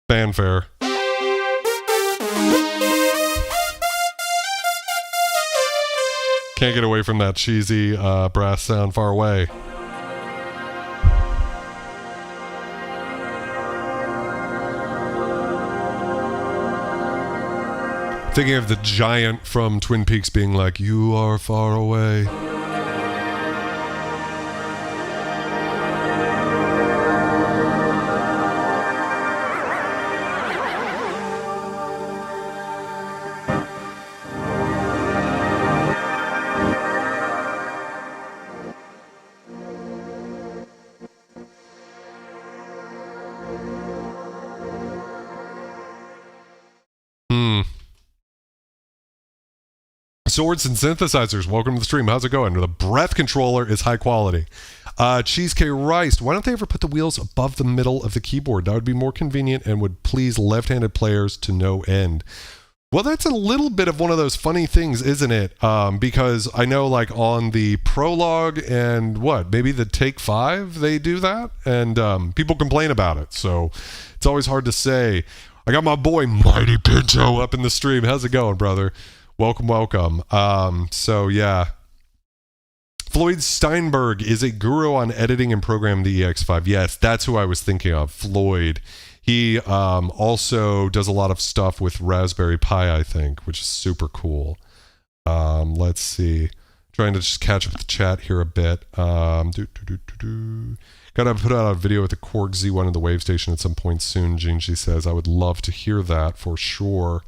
Fanfare. Can't get away from that cheesy brass sound far away. Thinking of the giant from Twin Peaks being like, "You are far away." Swords and synthesizers, welcome to the stream. How's it going? The breath controller is high quality. Cheesecake Rice, why don't they ever put the wheels above the middle of the keyboard? That would be more convenient and would please left-handed players to no end. Well, that's a little bit of one of those funny things, isn't it? Because I know like on the Prologue and maybe the Take 5, they do that. And people complain about it. So it's always hard to say. I got my boy Mighty Pinto up in the stream. How's it going, brother? Welcome. So yeah. Floyd Steinberg is a guru on editing and programming the EX5. Yes, that's who I was thinking of, Floyd. He also does a lot of stuff with Raspberry Pi, I think, which is super cool. Let's see. Trying to just catch up with the chat here a bit. Gotta put out a video with the Korg Z1 and the Wave Station at some point soon, Gingy says. I would love to hear that for sure.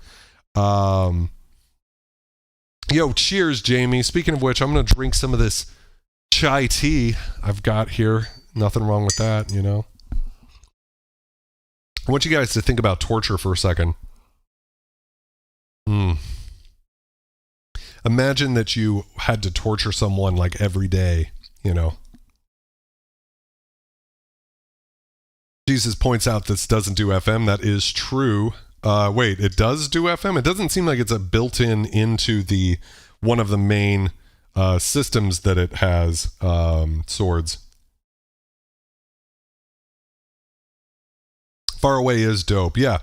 Yo, cheers, Jamie. Speaking of which, I'm going to drink some of this chai tea I've got here. Nothing wrong with that, I want you guys to think about torture for a second. Imagine that you had to torture someone like every day, Jesus points out this doesn't do FM. That is true. Wait, it does do FM? It doesn't seem like it's a built-in into the one of the main systems that it has, Swords. Far Away is dope. Yeah.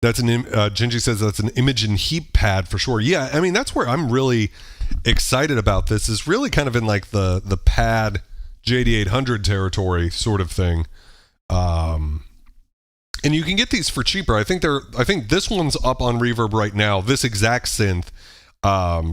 That's Gingy says that's an Imogen heap pad for sure. Yeah, I mean, that's where I'm really excited about this, is really kind of in like the pad JD800 territory sort of thing. And you can get these for cheaper. I think this one's up on Reverb right now. This exact synth,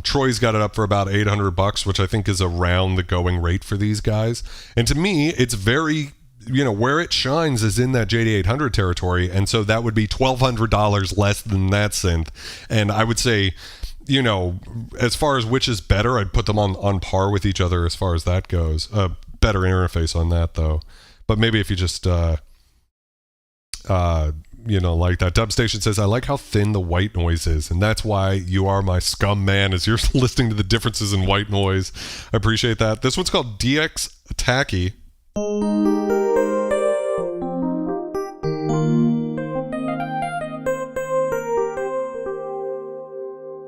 Troy's got it up for about $800, which I think is around the going rate for these guys. And to me, it's very, where it shines is in that JD800 territory. And so that would be $1,200 less than that synth. And I would say, as far as which is better, I'd put them on par with each other as far as that goes. Better interface on that though. But maybe if you just, like that. Dub Station says, I like how thin the white noise is, and that's why you are my scum man, as you're listening to the differences in white noise. I appreciate that. This one's called DX Attacky.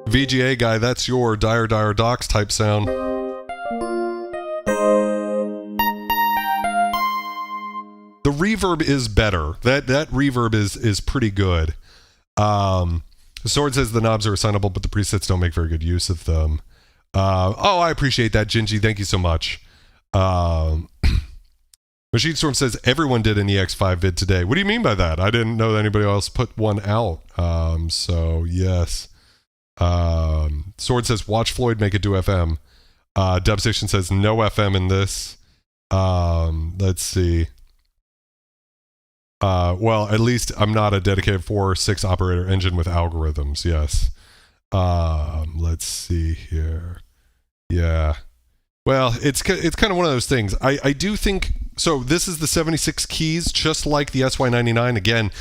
VGA guy, that's your Dire Docs type sound. The reverb is better. That reverb is pretty good. Sword says the knobs are assignable, but the presets don't make very good use of them. I appreciate that, Gingy. Thank you so much. Machine Storm says everyone did an EX5 vid today. What do you mean by that? I didn't know that anybody else put one out. So yes. Sword says watch Floyd make it do FM. Dubstation says no FM in this. Let's see. Well, at least I'm not a dedicated 4 or 6 operator engine with algorithms. Yes. Let's see here. Yeah. Well, it's kind of one of those things. I do think so. This is the 76 keys, just like the SY99. Again,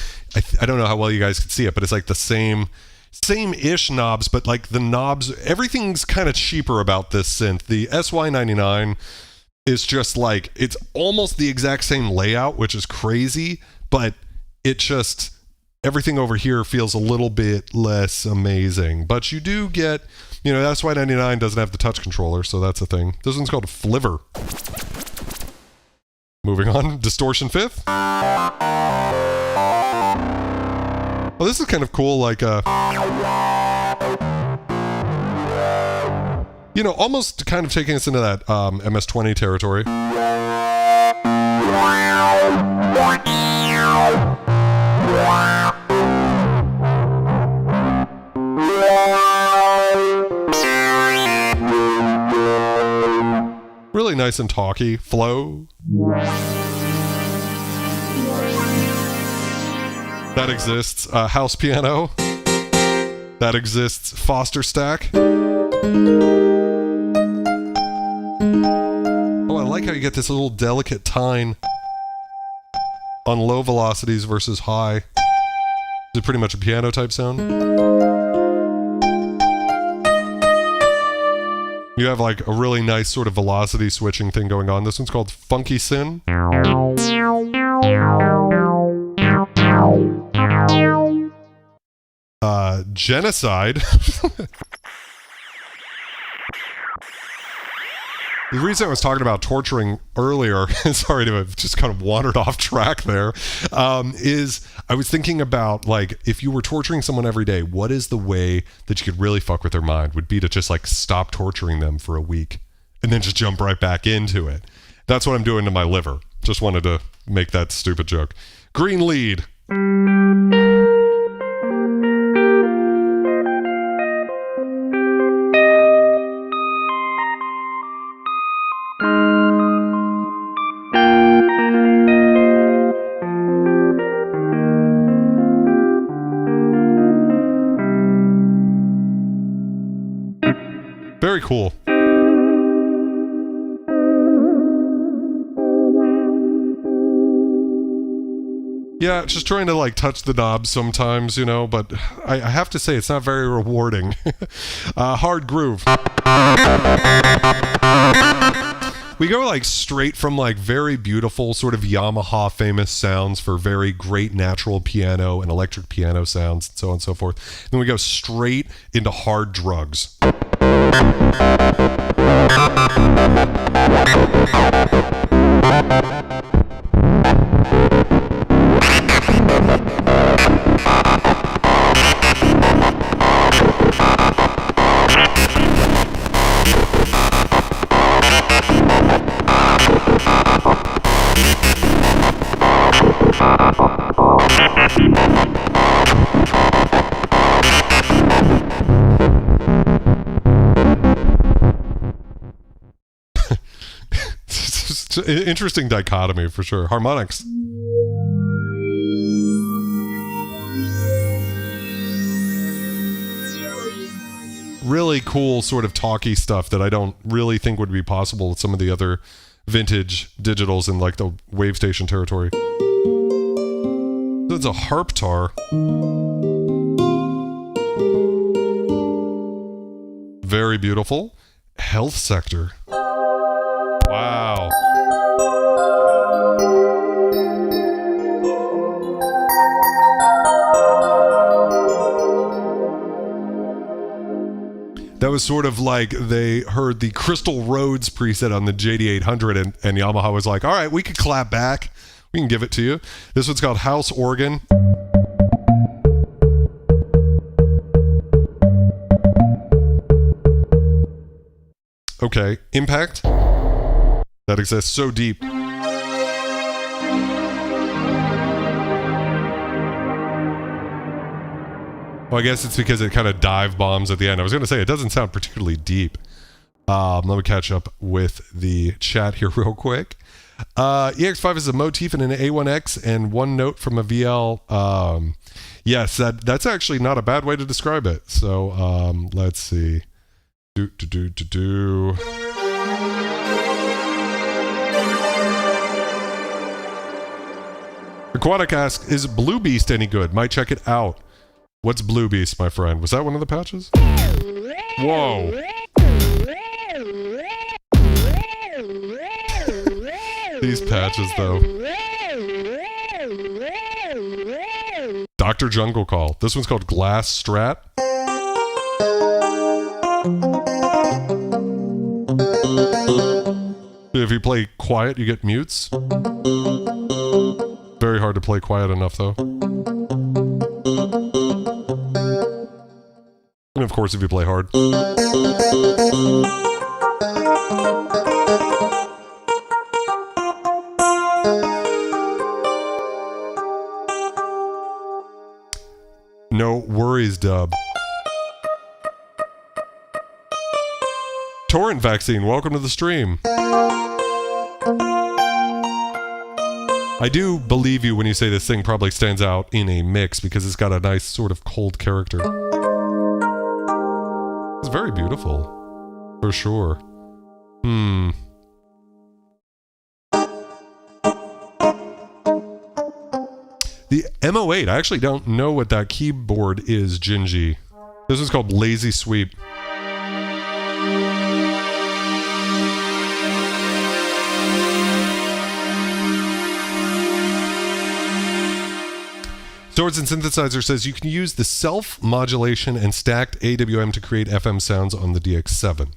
I don't know how well you guys can see it, but it's like the same-ish knobs, but like the knobs, everything's kind of cheaper about this synth. The SY99 is just like, it's almost the exact same layout, which is crazy, but it just, everything over here feels a little bit less amazing. But you do get, you know, that's why 99 doesn't have the touch controller, so that's a thing. This one's called a Flivver. Moving on, distortion 5th. Oh, this is kind of cool, like you know, almost kind of taking us into that MS-20 territory. Really nice and talky flow. That exists. House piano. That exists. Foster stack. Oh, I like how you get this little delicate tine on low velocities versus high. It's pretty much a piano type sound. You have like a really nice sort of velocity switching thing going on. This one's called Funky Sin. Genocide. The reason I was talking about torturing earlier, sorry to have just kind of wandered off track there, is I was thinking about, like, if you were torturing someone every day, what is the way that you could really fuck with their mind? Would be to just, like, stop torturing them for a week and then just jump right back into it. That's what I'm doing to my liver. Just wanted to make that stupid joke. Green lead. Very cool. Yeah, just trying to like touch the knobs sometimes, you know, but I have to say it's not very rewarding. Hard groove. We go like straight from like very beautiful sort of Yamaha famous sounds for very great natural piano and electric piano sounds and so on and so forth. Then we go straight into hard drugs. Interesting dichotomy for sure. Harmonics. Really cool sort of talky stuff that I don't really think would be possible with some of the other vintage digitals in like the wave station territory. That's a harp tar. Very beautiful. Health sector. Wow. That was sort of like they heard the Crystal Rhodes preset on the JD800 and Yamaha was like, all right, we could clap back. We can give it to you. This one's called House Organ. Okay, Impact. That exists so deep. Well, I guess it's because it kind of dive bombs at the end. I was going to say, it doesn't sound particularly deep. Let me catch up with the chat here real quick. EX5 is a motif in an A1X and one note from a VL. Yes, that's actually not a bad way to describe it. So let's see. Aquatic asks, is Blue Beast any good? Might check it out. What's Blue Beast, my friend? Was that one of the patches? Whoa. These patches, though. Dr. Jungle Call. This one's called Glass Strat. If you play quiet, you get mutes. Very hard to play quiet enough, though. And of course, if you play hard. No worries, Dub. Torrent Vaccine, welcome to the stream. I do believe you when you say this thing probably stands out in a mix because it's got a nice sort of cold character. It's very beautiful, for sure. The M08, I actually don't know what that keyboard is, Gingy. This is called Lazy Sweep. Swords and Synthesizer says you can use the self-modulation and stacked AWM to create FM sounds on the DX7.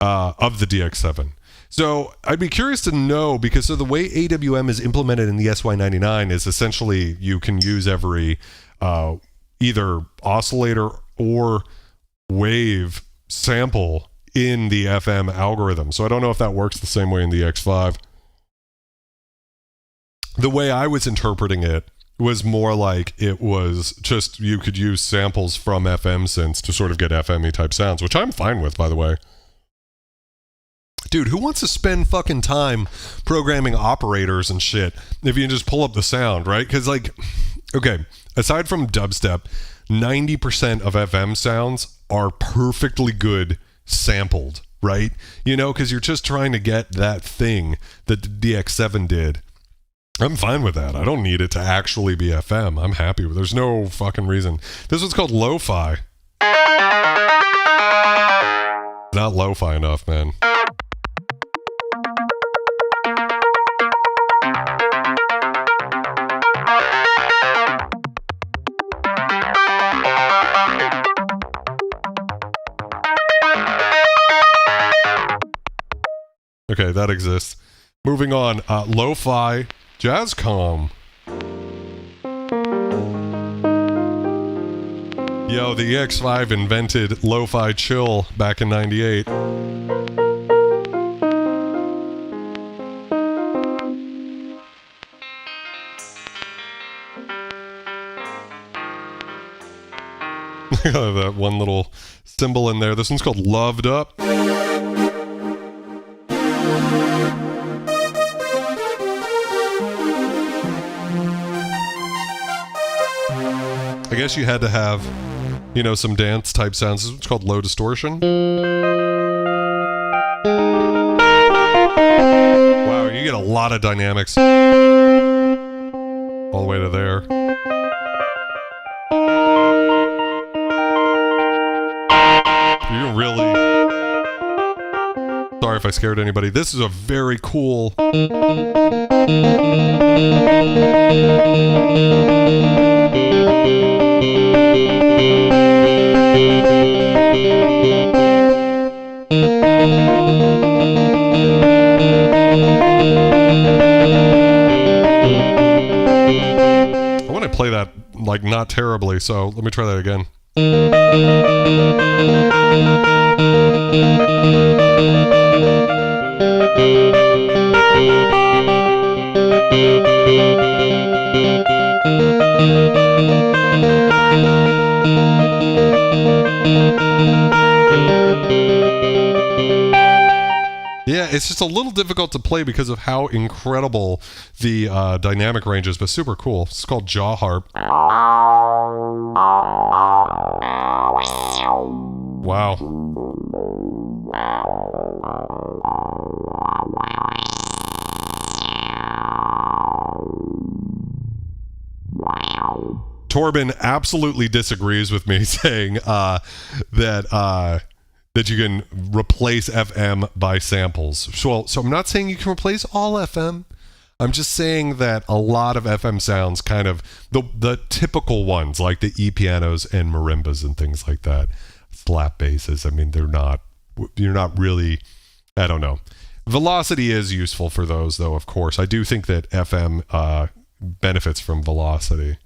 Of the DX7. So I'd be curious to know, because so the way AWM is implemented in the SY99 is essentially you can use every either oscillator or wave sample in the FM algorithm. So I don't know if that works the same way in the X5. The way I was interpreting it was more like it was just you could use samples from FM synths to sort of get FM-y type sounds, which I'm fine with, by the way. Dude, who wants to spend fucking time programming operators and shit if you can just pull up the sound, right? Because, like, okay, aside from dubstep, 90% of FM sounds are perfectly good sampled, right? You know, because you're just trying to get that thing that the DX7 did. I'm fine with that. I don't need it to actually be FM. I'm happy with it. There's no fucking reason. This one's called Lo-Fi. Not lo-fi enough, man. Okay, that exists. Moving on. Lo-Fi Jazzcom. Yo, the EX5 invented lo-fi chill back in '98. That one little symbol in there. This one's called Loved Up. I guess you had to have, you know, some dance type sounds. This one's called Low Distortion. Wow, you get a lot of dynamics all the way to there. You really... Sorry if I scared anybody. This is a very cool... I want to play that, like, not terribly, so let me try that again. it's just a little difficult to play because of how incredible the dynamic range is, but super cool. It's called Jaw Harp. Wow. Torben absolutely disagrees with me, saying that you can replace FM by samples. So I'm not saying you can replace all FM. I'm just saying that a lot of FM sounds, kind of the typical ones, like the e-pianos and marimbas and things like that, slap basses. I mean, you're not really, I don't know. Velocity is useful for those, though, of course. I do think that FM benefits from velocity.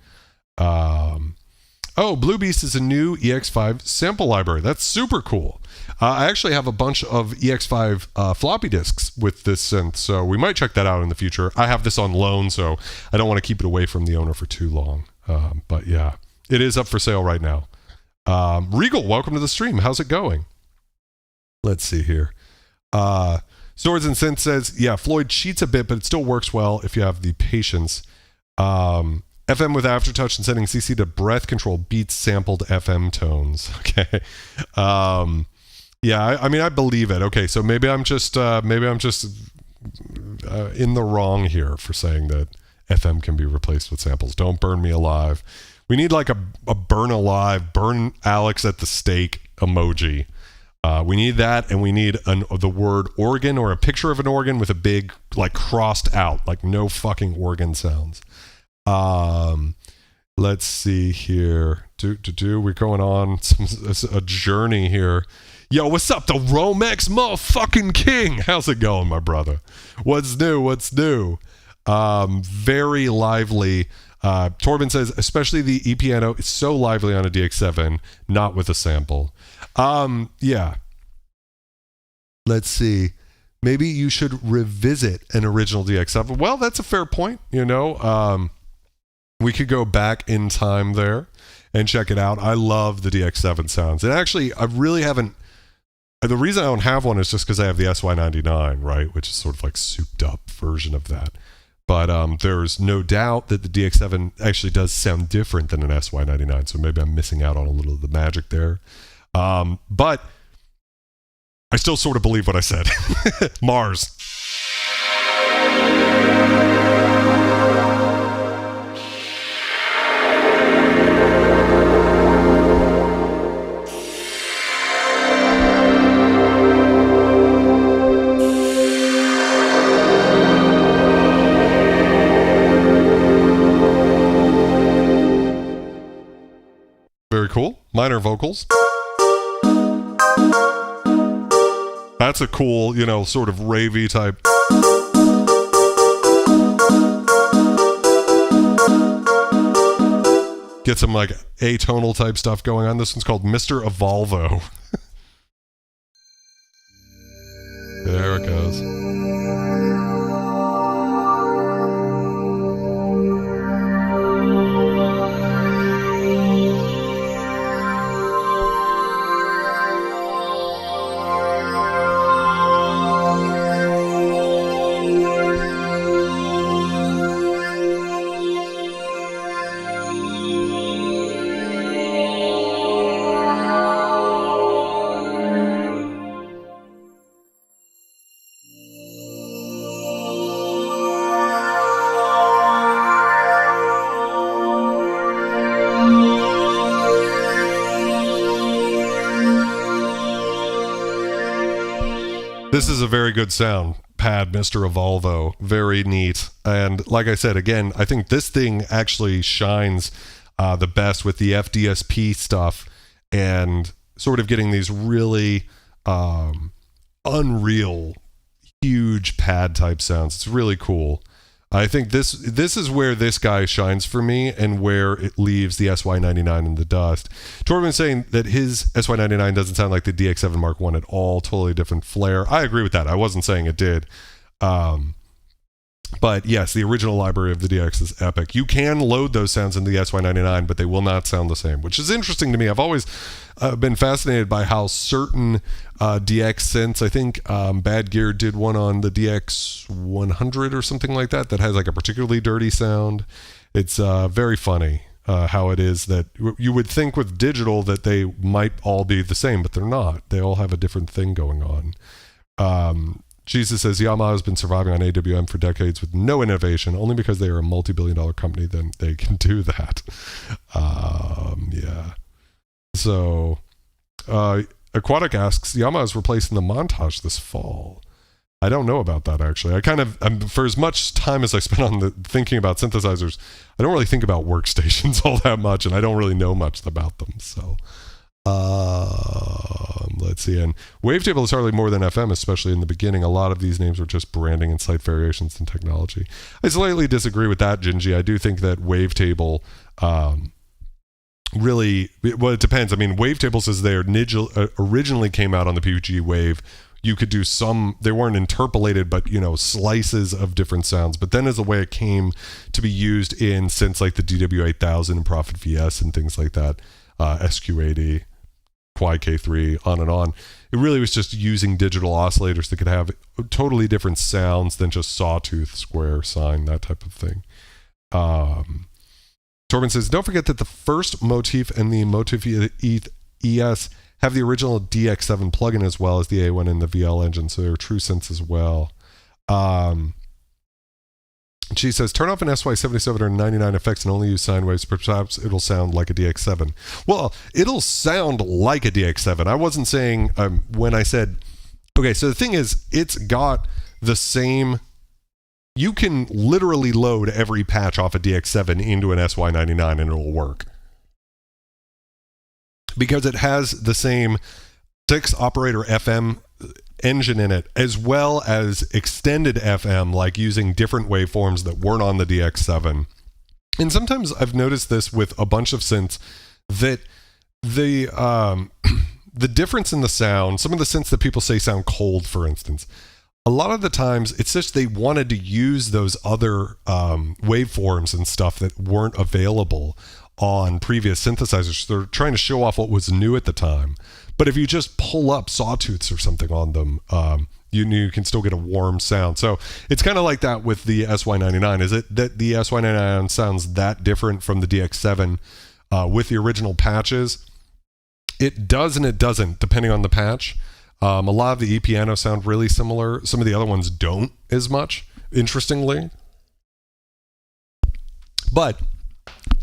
Blue Beast is a new EX5 sample library. That's super cool. I actually have a bunch of EX5 floppy disks with this synth, so we might check that out in the future. I have this on loan, so I don't want to keep it away from the owner for too long. But yeah, it is up for sale right now. Regal, welcome to the stream. How's it going? Let's see here. Swords and Synth says, yeah, Floyd cheats a bit, but it still works well if you have the patience. FM with aftertouch and setting CC to breath control beats sampled FM tones. Okay. Yeah, I mean, I believe it. Okay, so maybe I'm just in the wrong here for saying that FM can be replaced with samples. Don't burn me alive. We need like a burn alive, burn Alex at the stake emoji. We need that, and we need the word organ or a picture of an organ with a big, like, crossed out, like no fucking organ sounds. Let's see here. We're going on a journey here. Yo, what's up, the Romex motherfucking king? How's it going, my brother? What's new? Very lively. Torben says, especially the e-piano is so lively on a DX7, not with a sample. Yeah. Let's see. Maybe you should revisit an original DX7. Well, that's a fair point, you know. We could go back in time there and check it out. I love the DX7 sounds. And actually, I really haven't... The reason I don't have one is just because I have the SY99, right? Which is sort of like souped up version of that. But there's no doubt that the DX7 actually does sound different than an SY99. So maybe I'm missing out on a little of the magic there. But I still sort of believe what I said. Mars. Very cool. Minor vocals. That's a cool, you know, sort of ravey type. Get some like atonal type stuff going on. This one's called Mr. Evolvo. There it goes. This is a very good sound pad, Mr. Evolvo. Very neat. And like I said, again, I think this thing actually shines the best with the FDSP stuff and sort of getting these really unreal, huge pad type sounds. It's really cool. I think this is where this guy shines for me and where it leaves the SY99 in the dust. Torben's saying that his SY99 doesn't sound like the DX7 Mark I at all. Totally different flair. I agree with that. I wasn't saying it did. But yes, the original library of the DX is epic. You can load those sounds in the SY99, but they will not sound the same, which is interesting to me. I've always been fascinated by how certain DX synths, I think Bad Gear did one on the DX100 or something like that has like a particularly dirty sound. It's very funny how it is that you would think with digital that they might all be the same, but they're not. They all have a different thing going on. Jesus says Yamaha has been surviving on AWM for decades with no innovation, only because they are a multi-billion-dollar company, then they can do that. Yeah. So, Aquatic asks, Yamaha is replacing the Montage this fall. I don't know about that, actually. For as much time as I spent on thinking about synthesizers, I don't really think about workstations all that much, and I don't really know much about them. So, let's see. And Wavetable is hardly more than FM, especially in the beginning. A lot of these names are just branding and slight variations in technology. I slightly disagree with that, Gingy. I do think that Wavetable really, well, it depends. I mean, Wavetables as they originally came out on the PG Wave, you could do some, they weren't interpolated, but, slices of different sounds. But then as the way it came to be used in synths like the DW8000 and Prophet VS and things like that, SQ80, Quai K3, on and on, it really was just using digital oscillators that could have totally different sounds than just sawtooth, square, sine, that type of thing. Torben says, don't forget that the first Motif and the Motif ES have the original DX7 plugin as well as the A1 and the VL engine, so they're true synths as well. She says, turn off an SY77 or 99 effects and only use sine waves. Perhaps it'll sound like a DX7. Well, it'll sound like a DX7. I wasn't saying when I said, okay, so the thing is, it's got the same, you can literally load every patch off a DX7 into an SY99 and it'll work. Because it has the same 6-operator FM engine in it, as well as extended FM, like using different waveforms that weren't on the DX7. And sometimes I've noticed this with a bunch of synths, that the difference in the sound, some of the synths that people say sound cold, for instance, a lot of the times it's just they wanted to use those other waveforms and stuff that weren't available on previous synthesizers. They're trying to show off what was new at the time. But if you just pull up sawtooths or something on them, you can still get a warm sound. So it's kind of like that with the SY99. Is it that the SY99 sounds that different from the DX7 with the original patches? It does and it doesn't, depending on the patch. A lot of the E-piano sound really similar. Some of the other ones don't as much, interestingly. But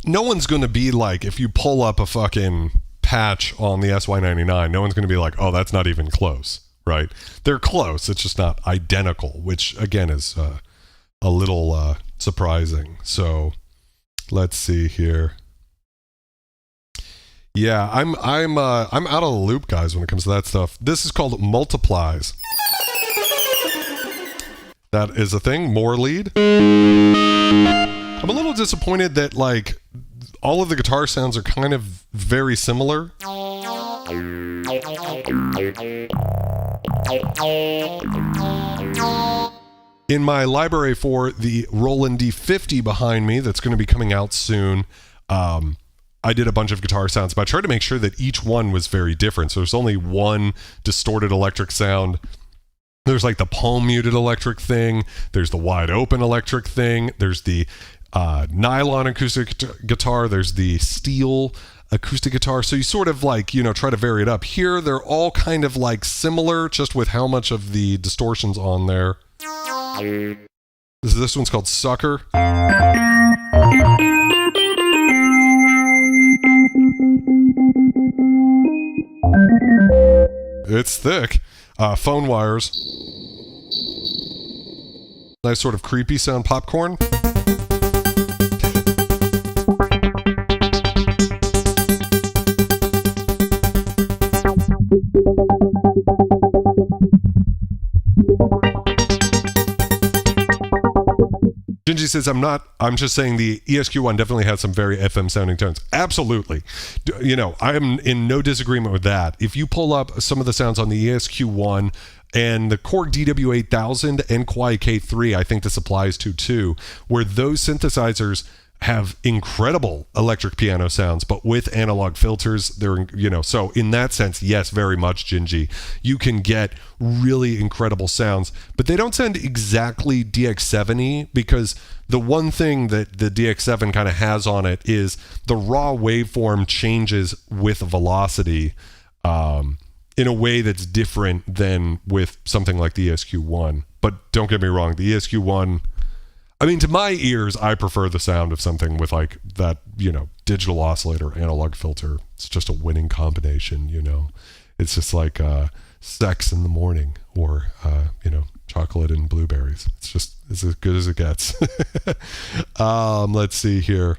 no one's going to be like, if you pull up a fucking patch on the SY99, no one's going to be like, oh, that's not even close, right? They're close. It's just not identical, which again is a little surprising. So let's see here. Yeah, I'm out of the loop, guys, when it comes to that stuff. This is called multiplies. That is a thing. More lead. I'm a little disappointed that like all of the guitar sounds are kind of very similar. In my library for the Roland D50 behind me, that's going to be coming out soon, I did a bunch of guitar sounds, but I tried to make sure that each one was very different. So there's only one distorted electric sound. There's like the palm muted electric thing. There's the wide open electric thing. There's the nylon acoustic guitar. There's the steel acoustic guitar. So you sort of like, try to vary it up. Here, they're all kind of like similar, just with how much of the distortion's on there. This one's called Sucker. It's thick. Phone wires. Nice sort of creepy sound. Popcorn. Gingy says, I'm just saying the ESQ1 definitely has some very FM sounding tones. Absolutely. I'm in no disagreement with that. If you pull up some of the sounds on the ESQ1, And the Korg DW8000 and Kwai K3, I think this applies to too, where those synthesizers have incredible electric piano sounds, but with analog filters, they're, so in that sense, yes, very much, Gingy. You can get really incredible sounds, but they don't sound exactly DX7-y, because the one thing that the DX7 kind of has on it is the raw waveform changes with velocity in a way that's different than with something like the ESQ1. But don't get me wrong, the ESQ1, I mean, to my ears, I prefer the sound of something with like that, digital oscillator, analog filter. It's just a winning combination, It's just like sex in the morning or, chocolate and blueberries. It's just as good as it gets. Let's see here.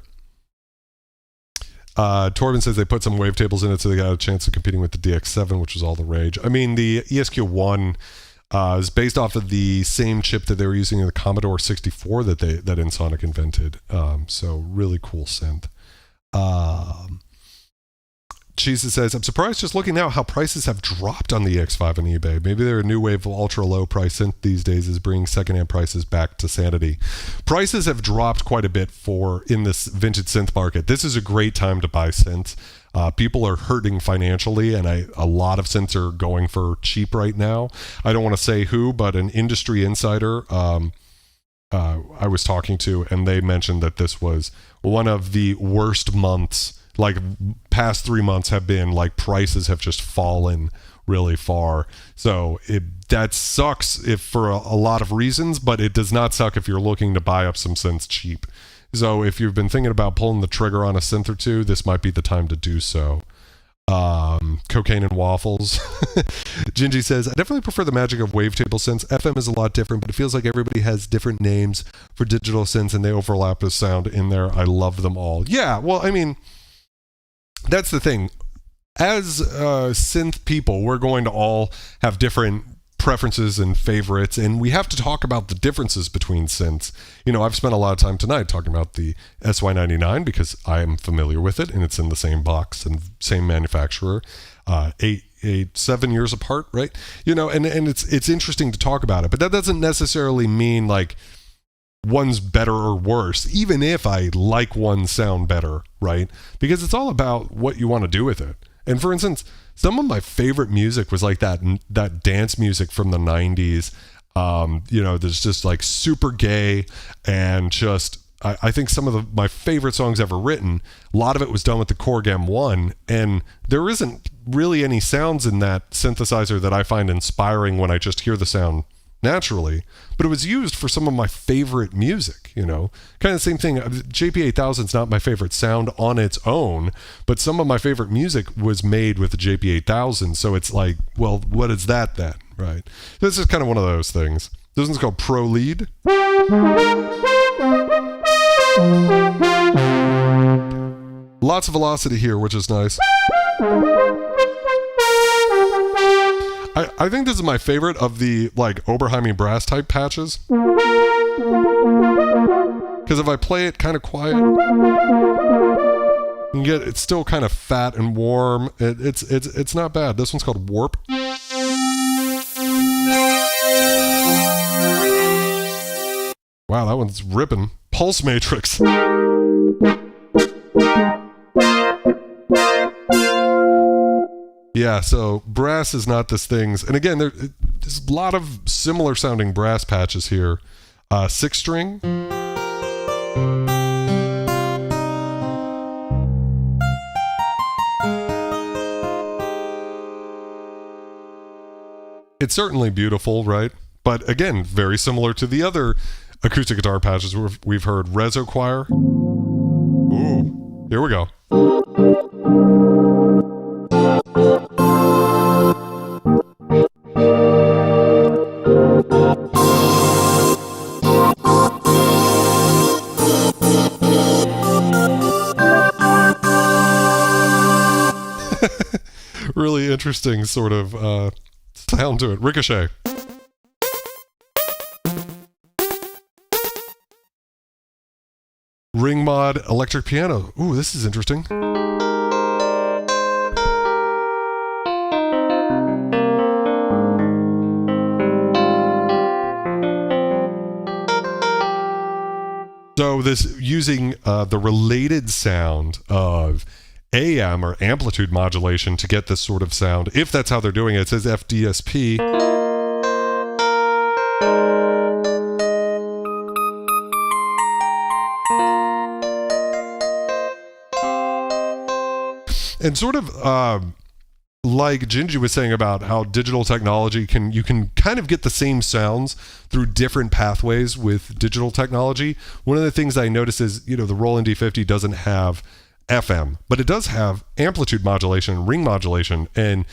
Torben says they put some wavetables in it so they got a chance of competing with the DX7, which was all the rage. I mean, the ESQ1 is based off of the same chip that they were using in the Commodore 64 that Ensoniq invented. So really cool synth. Jesus says, I'm surprised just looking now how prices have dropped on the EX5 on eBay. Maybe they're a new wave of ultra low price synth these days is bringing secondhand prices back to sanity. Prices have dropped quite a bit in this vintage synth market. This is a great time to buy synths. People are hurting financially, and a lot of synths are going for cheap right now. I don't want to say who, but an industry insider I was talking to, and they mentioned that this was one of the worst months. Like past 3 months have been like prices have just fallen really far. So that sucks if for a lot of reasons, but it does not suck if you're looking to buy up some synths cheap. So if you've been thinking about pulling the trigger on a synth or two, this might be the time to do so. Cocaine and waffles. Gingy says, I definitely prefer the magic of wavetable synths. FM is a lot different, but it feels like everybody has different names for digital synths and they overlap with sound in there. I love them all. Yeah, well, I mean, that's the thing. As synth people, we're going to all have different preferences and favorites, and we have to talk about the differences between synths. I've spent a lot of time tonight talking about the SY99 because I am familiar with it, and it's in the same box and same manufacturer, 7 years apart, right? And it's interesting to talk about it, but that doesn't necessarily mean like one's better or worse, even if I like one sound better, right? Because it's all about what you want to do with it. And for instance, some of my favorite music was like that dance music from the 90s. There's just like super gay and just, I think some of my favorite songs ever written, a lot of it was done with the Korg M1, and there isn't really any sounds in that synthesizer that I find inspiring when I just hear the sound naturally, but it was used for some of my favorite music, kind of the same thing. JP8000 is not my favorite sound on its own, but some of my favorite music was made with the JP8000, so it's like, well, what is that then, right? This is kind of one of those things. This one's called Pro Lead. Lots of velocity here, which is nice. I think this is my favorite of the like Oberheim brass type patches, because if I play it kind of quiet, you can get it's still kind of fat and warm. It's not bad. This one's called Warp. Wow, that one's ripping. Pulse Matrix. Yeah, so brass is not this thing's, and again, there's a lot of similar sounding brass patches here. 6-string. It's certainly beautiful, right? But again, very similar to the other acoustic guitar patches we've heard. Rezo Choir. Ooh, here we go. Really interesting sort of sound to it. Ricochet. Ring mod electric piano. Ooh, this is interesting. So this using the related sound of AM or amplitude modulation to get this sort of sound. If that's how they're doing it, it says FDSP. And sort of like Gingy was saying about how digital technology you can kind of get the same sounds through different pathways with digital technology. One of the things I noticed is, the Roland D50 doesn't have FM, but it does have amplitude modulation and ring modulation. And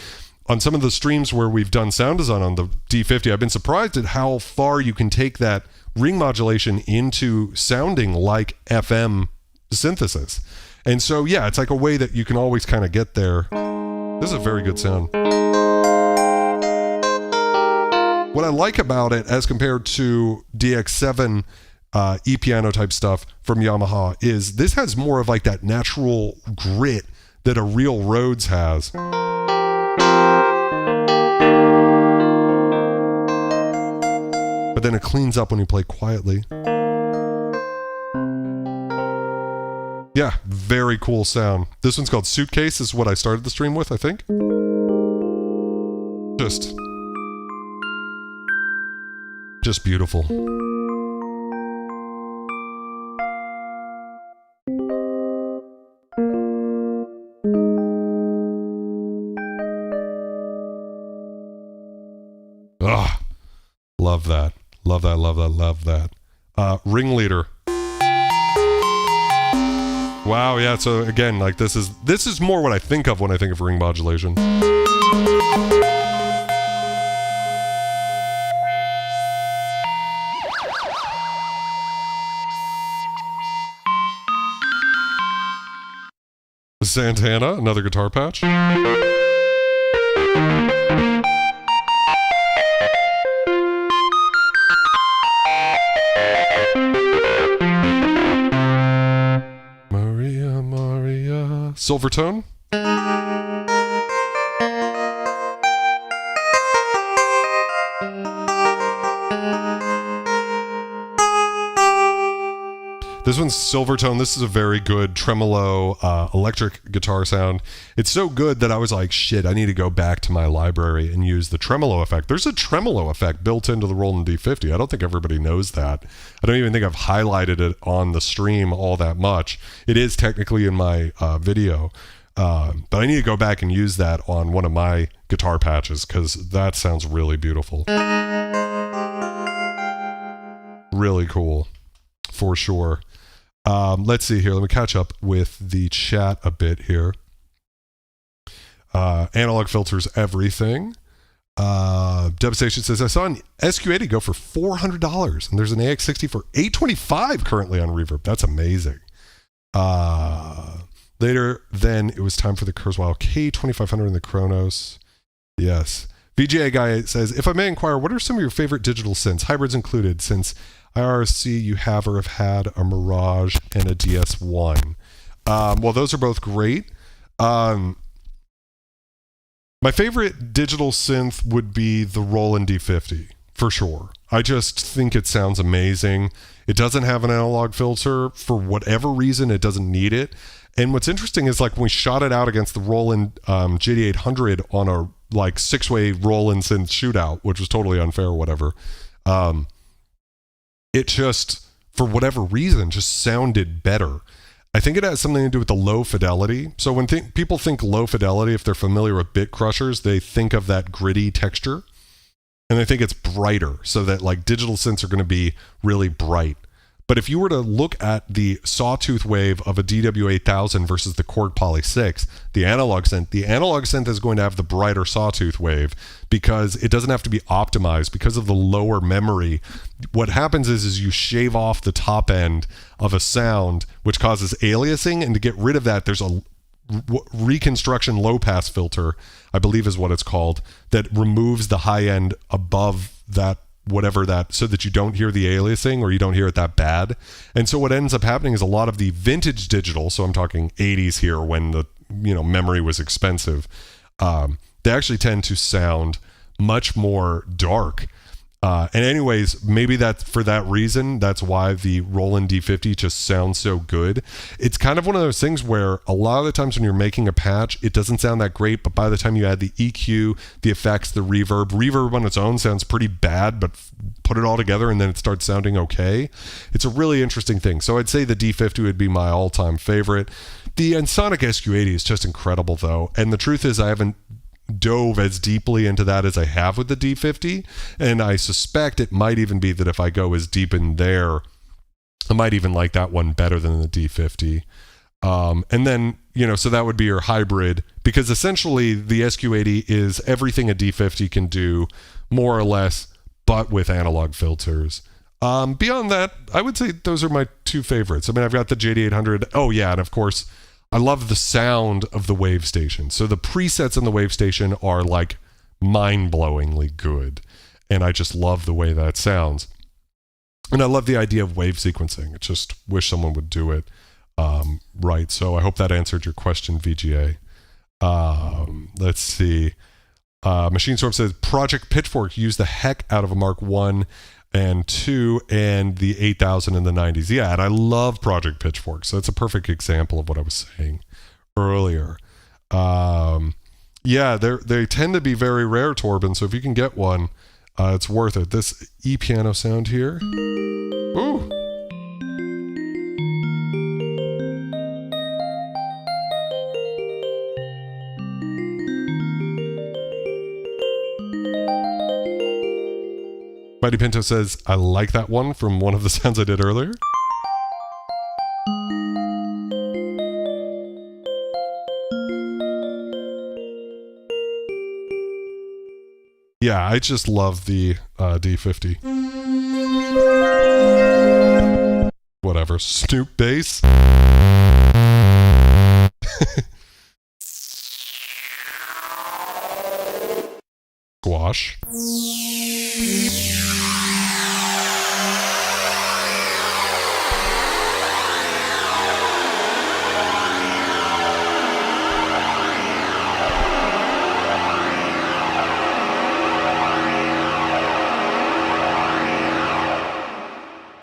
on some of the streams where we've done sound design on the D50, I've been surprised at how far you can take that ring modulation into sounding like FM synthesis. And so, yeah, it's like a way that you can always kind of get there. This is a very good sound. What I like about it as compared to DX7 E-piano type stuff from Yamaha is this has more of like that natural grit that a real Rhodes has. But then it cleans up when you play quietly. Yeah, very cool sound. This one's called Suitcase. This is what I started the stream with, I think. Just beautiful. Ah, love that. Love that, love that, love that. Ringleader. Wow, yeah, so again, like this is more what I think of when I think of ring modulation. Santana, another guitar patch. Maria. Silvertone. This one's Silvertone. This is a very good tremolo electric guitar sound. It's so good that I was like, shit, I need to go back to my library and use the tremolo effect. There's a tremolo effect built into the Roland D50. I don't think everybody knows that. I don't even think I've highlighted it on the stream all that much. It is technically in my video, but I need to go back and use that on one of my guitar patches because that sounds really beautiful. Really cool, for sure. Let's see here. Let me catch up with the chat a bit here. Analog filters, everything. Devastation says, I saw an SQ80 go for $400, and there's an AX60 for $825 currently on Reverb. That's amazing. Later, then it was time for the Kurzweil K2500 in the Kronos. Yes. VGA guy says, if I may inquire, what are some of your favorite digital synths, hybrids included, since IRC you have or have had a Mirage and a DS1? Well, those are both great. My favorite digital synth would be the Roland D50, for sure. I just think it sounds amazing. It doesn't have an analog filter. For whatever reason, it doesn't need it. And what's interesting is like when we shot it out against the Roland JD800 on a like six-way Roland synth shootout, which was totally unfair or whatever, it just, for whatever reason, just sounded better. I think it has something to do with the low fidelity. So when people think low fidelity, if they're familiar with bit crushers, they think of that gritty texture. And they think it's brighter, so that like digital synths are going to be really bright. But if you were to look at the sawtooth wave of a DW8000 versus the Korg Poly 6, the analog synth is going to have the brighter sawtooth wave because it doesn't have to be optimized because of the lower memory. What happens is you shave off the top end of a sound, which causes aliasing, and to get rid of that, there's a reconstruction low pass filter, I believe is what it's called, that removes the high end above that, whatever that, so that you don't hear the aliasing or you don't hear it that bad. And so what ends up happening is a lot of the vintage digital, so I'm talking 80s here when the memory was expensive, they actually tend to sound much more dark. And anyways, maybe that's for that reason. That's why the Roland D50 just sounds so good. It's kind of one of those things where a lot of the times when you're making a patch, it doesn't sound that great, but by the time you add the EQ, the effects, the reverb on its own sounds pretty bad, but put it all together and then it starts sounding okay. It's a really interesting thing. So I'd say the D50 would be my all-time favorite. The Ensoniq SQ80 is just incredible though. And the truth is I haven't dove as deeply into that as I have with the D50, and I suspect it might even be that if I go as deep in there, I might even like that one better than the D50. And then, so that would be your hybrid, because essentially the SQ80 is everything a D50 can do, more or less, but with analog filters. Beyond that, I would say those are my two favorites. I mean, I've got the JD800. Oh yeah, and of course, I love the sound of the WaveStation. So the presets in the WaveStation are like mind-blowingly good. And I just love the way that sounds. And I love the idea of wave sequencing. I just wish someone would do it right. So I hope that answered your question, VGA. Let's see. Machine Storm says, Project Pitchfork used the heck out of a Mark 1 and 2 and the 8000 in the 90s. Yeah, and I love Project Pitchfork, so that's a perfect example of what I was saying earlier. Yeah, they tend to be very rare, Torben, so if you can get one, it's worth it. This E-piano sound here. Ooh. Mighty Pinto says, I like that one from one of the sounds I did earlier. Yeah, I just love the D50. Whatever. Snoop bass. Squash.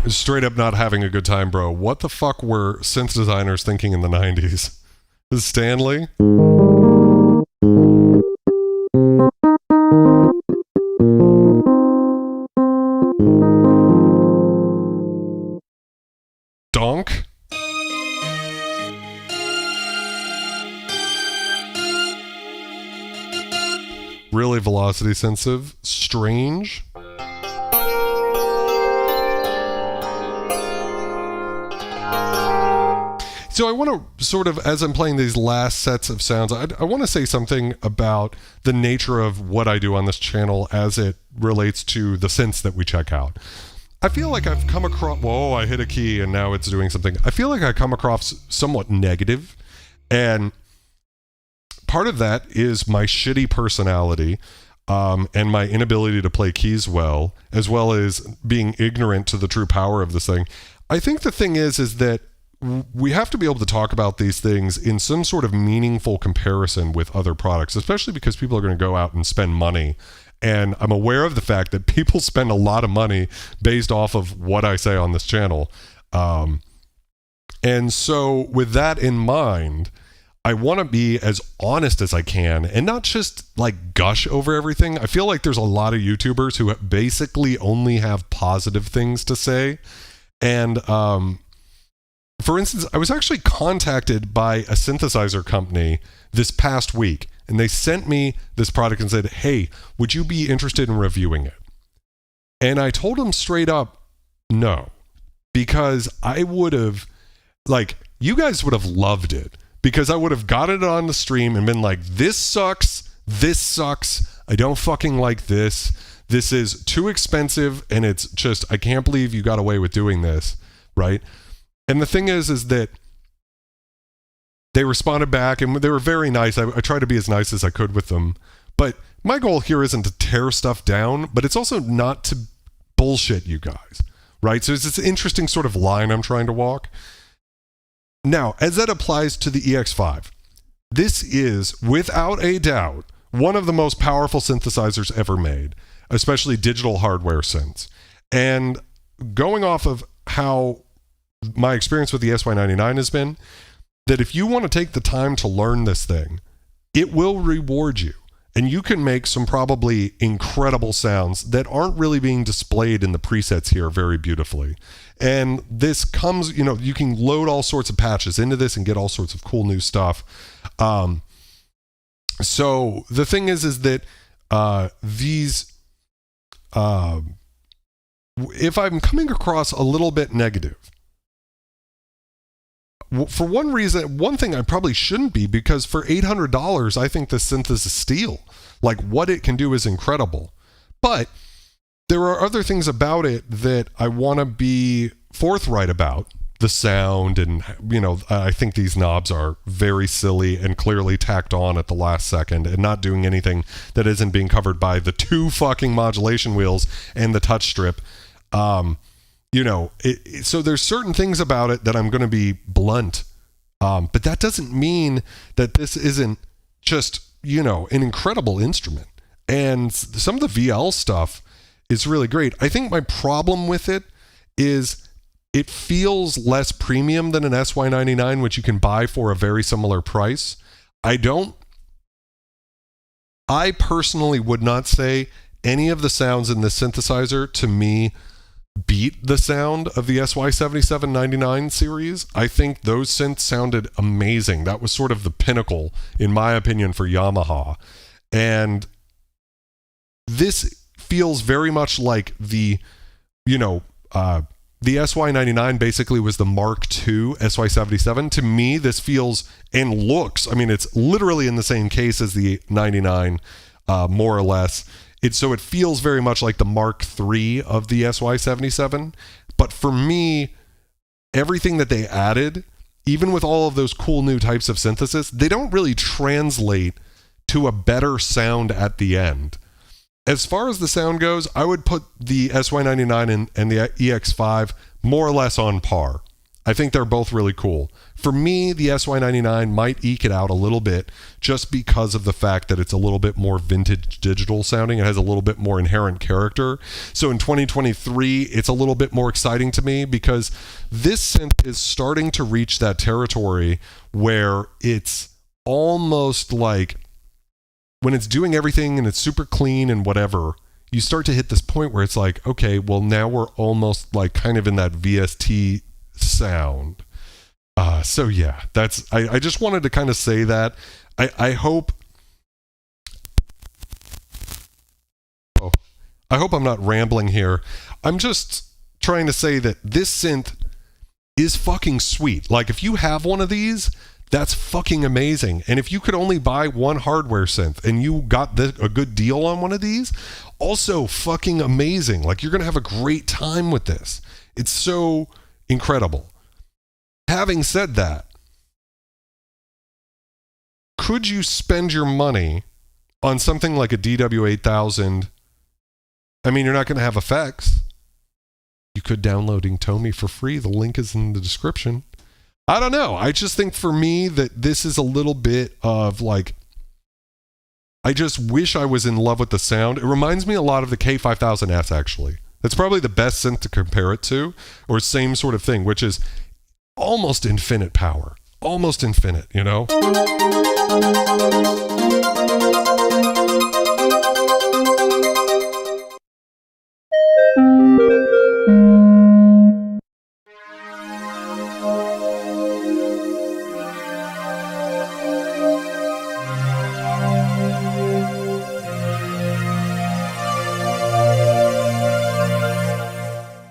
Straight up not having a good time, bro. What the fuck were synth designers thinking in the 90s? Is Stanley? Donk? Really velocity sensitive? Strange? So I want to sort of, as I'm playing these last sets of sounds, I want to say something about the nature of what I do on this channel as it relates to the synths that we check out. I feel like I've come across, whoa, I hit a key and now it's doing something. I feel like I come across somewhat negative, and part of that is my shitty personality and my inability to play keys well as being ignorant to the true power of this thing. I think the thing is that we have to be able to talk about these things in some sort of meaningful comparison with other products, especially because people are going to go out and spend money. And I'm aware of the fact that people spend a lot of money based off of what I say on this channel. And so with that in mind, I want to be as honest as I can and not just like gush over everything. I feel like there's a lot of YouTubers who basically only have positive things to say. And, for instance, I was actually contacted by a synthesizer company this past week, and they sent me this product and said, hey, would you be interested in reviewing it? And I told them straight up, no, because I would have, like, you guys would have loved it, because I would have gotten it on the stream and been like, this sucks, I don't fucking like this is too expensive, and it's just, I can't believe you got away with doing this, right? And the thing is that they responded back and they were very nice. I tried to be as nice as I could with them. But my goal here isn't to tear stuff down, but it's also not to bullshit you guys, right? So it's this interesting sort of line I'm trying to walk. Now, as that applies to the EX5, this is, without a doubt, one of the most powerful synthesizers ever made. especially digital hardware synths. And going off of how my experience with the SY99 has been, that if you want to take the time to learn this thing, it will reward you. And you can make some probably incredible sounds that aren't really being displayed in the presets here very beautifully. And this comes, you can load all sorts of patches into this and get all sorts of cool new stuff. So the thing is that these, if I'm coming across a little bit negative, for one thing I probably shouldn't be, because for $800, I think this synth is a steal. Like, what it can do is incredible. But there are other things about it that I want to be forthright about. The sound, and, I think these knobs are very silly and clearly tacked on at the last second and not doing anything that isn't being covered by the 2 fucking modulation wheels and the touch strip. So there's certain things about it that I'm going to be blunt. But that doesn't mean that this isn't just, an incredible instrument. And some of the VL stuff is really great. I think my problem with it is it feels less premium than an SY99, which you can buy for a very similar price. I personally would not say any of the sounds in this synthesizer, to me, beat the sound of the SY7799 series. I think those synths sounded amazing. That was sort of the pinnacle, in my opinion, for Yamaha. And this feels very much like the SY99 basically was the Mark II SY77. To me, this feels and looks, it's literally in the same case as the 99, more or less. So it feels very much like the Mark III of the SY77. But for me, everything that they added, even with all of those cool new types of synthesis, they don't really translate to a better sound at the end. As far as the sound goes, I would put the SY99 and the EX5 more or less on par. I think they're both really cool. For me, the SY99 might eke it out a little bit just because of the fact that it's a little bit more vintage digital sounding. It has a little bit more inherent character. So in 2023, it's a little bit more exciting to me because this synth is starting to reach that territory where it's almost like when it's doing everything and it's super clean and whatever, you start to hit this point where it's like, okay, well now we're almost like kind of in that VST sound. So yeah, I just wanted to kind of say that. I hope I'm not rambling here. I'm just trying to say that this synth is fucking sweet. Like, if you have one of these, that's fucking amazing. And if you could only buy one hardware synth and you got a good deal on one of these, also fucking amazing. Like, you're gonna have a great time with this. It's so incredible. Having said that, could you spend your money on something like a DW8000? You're not going to have effects. You could download Inktomi for free. The link is in the description. I don't know. I just think for me that this is a little bit of like, I just wish I was in love with the sound. It reminds me a lot of the K5000S, actually. That's probably the best synth to compare it to, or same sort of thing, which is almost infinite power. Almost infinite,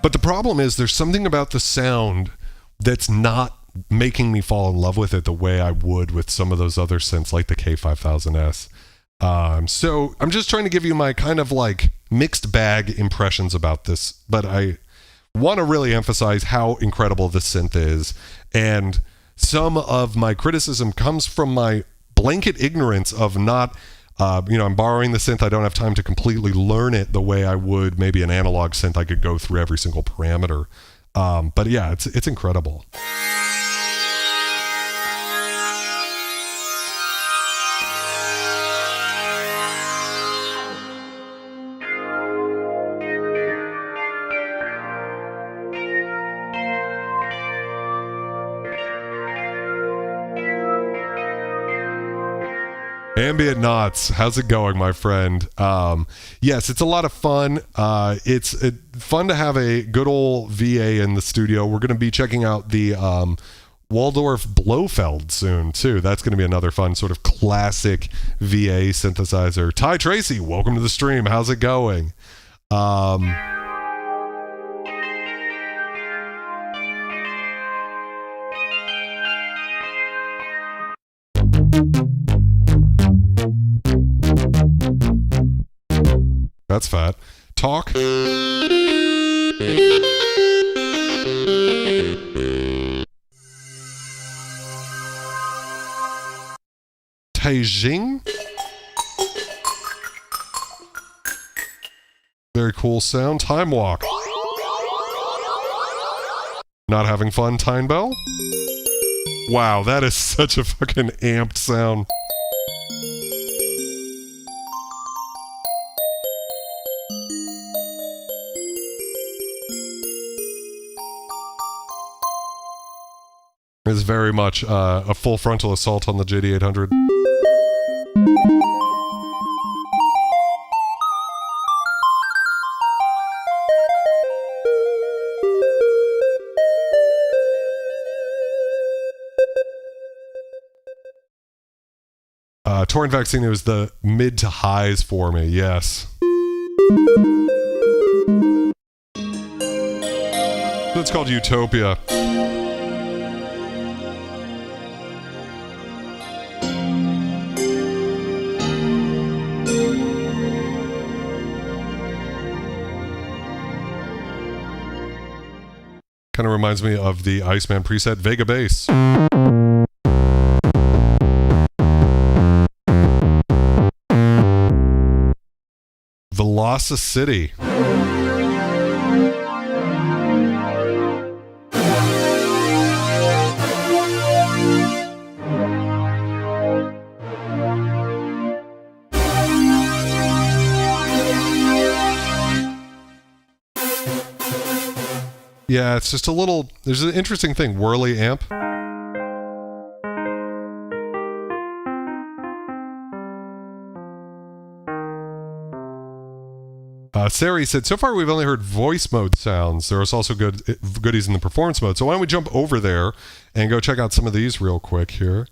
But the problem is there's something about the sound that's not making me fall in love with it the way I would with some of those other synths like the K5000S. So I'm just trying to give you my kind of like mixed bag impressions about this, but I want to really emphasize how incredible this synth is. And some of my criticism comes from my blanket ignorance of not, I'm borrowing the synth. I don't have time to completely learn it the way I would maybe an analog synth. I could go through every single parameter. But yeah, it's incredible. Ambient Knots, how's it going, my friend? Yes, it's a lot of fun. It's fun to have a good old VA in the studio. We're going to be checking out the Waldorf Blofeld soon, too. That's going to be another fun sort of classic VA synthesizer. Ty Tracy, welcome to the stream. How's it going? That's fat. Talk. Taijing. Very cool sound. Time Walk. Not having fun, Tyne Bell. Wow, that is such a fucking amped sound. Is very much a full frontal assault on the JD800. Torrent Vaccine, it was the mid to highs for me, yes. It's called Utopia. Kind of reminds me of the Iceman preset Vega Bass. Velocity. Yeah, it's just a little... There's an interesting thing. Whirly amp. Sari said, so far we've only heard voice mode sounds. There's also goodies in the performance mode. So why don't we jump over there and go check out some of these real quick here.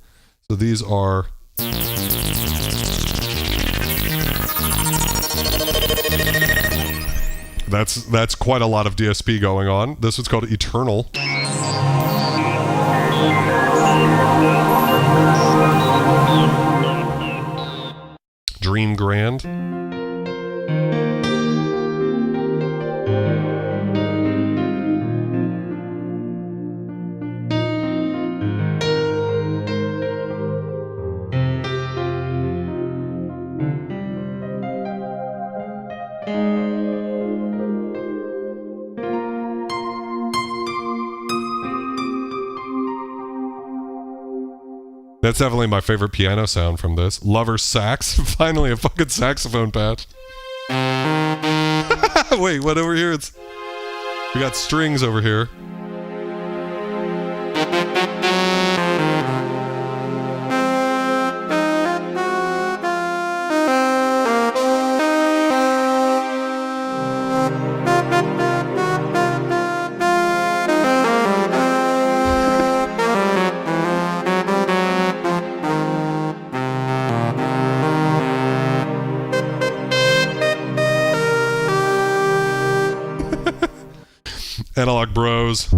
So these are... That's quite a lot of DSP going on. This one's called Eternal. Dream Grand. That's definitely my favorite piano sound from this. Lover Sax. Finally, a fucking saxophone patch. Wait, what over here? We got strings over here. Analog Bros.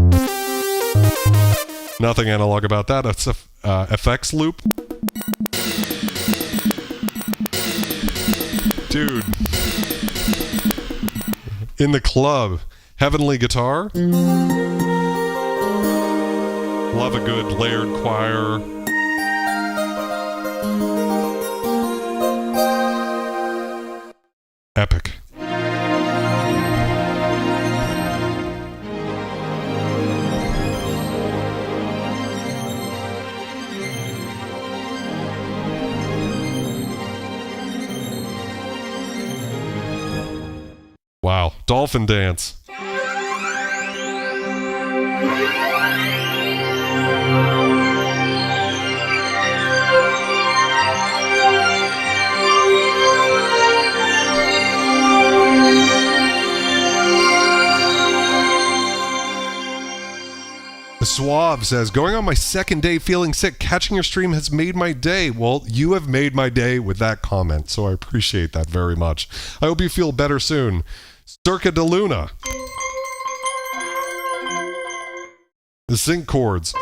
Nothing analog about that. That's a FX loop. Dude. In the Club. Heavenly Guitar. Love a good layered choir. Epic. Wow. Dolphin Dance. Suave says, going on my second day feeling sick. Catching your stream has made my day. Well, you have made my day with that comment, so I appreciate that very much. I hope you feel better soon. Circa de Luna. The sync chords.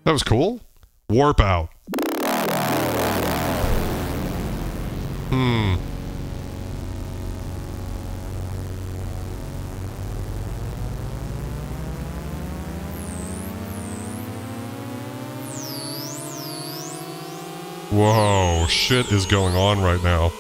That was cool. Warp out. Whoa, shit is going on right now.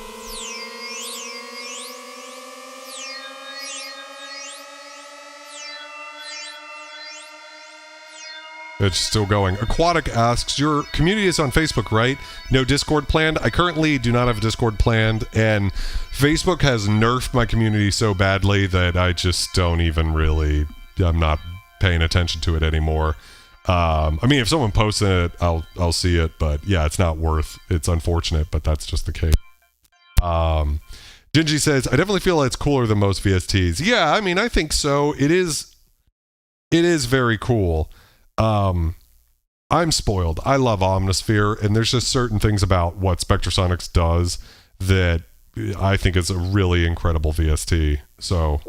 It's still going. Aquatic asks, your community is on Facebook, right? No Discord planned? I currently do not have a Discord planned, and Facebook has nerfed my community so badly that I just don't even really, I'm not paying attention to it anymore. I mean, if someone posts it, I'll see it, but yeah, it's not worth, it's unfortunate, but that's just the case. Gingy says, I definitely feel it's cooler than most VSTs. Yeah, I mean, I think so. It is very cool. I'm spoiled. I love Omnisphere, and there's just certain things about what Spectrasonics does that I think is a really incredible VST. So,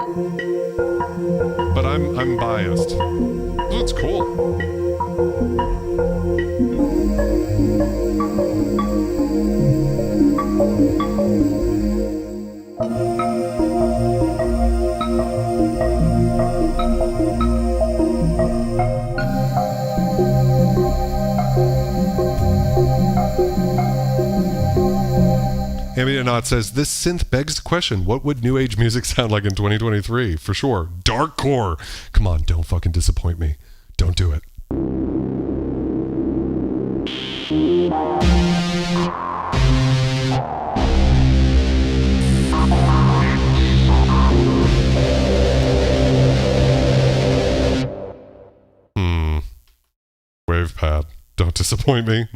but I'm biased. So it's cool. Ambient says, this synth begs the question, what would new age music sound like in 2023? For sure. Darkcore. Come on, don't fucking disappoint me. Don't do it. Wavepad. Don't disappoint me.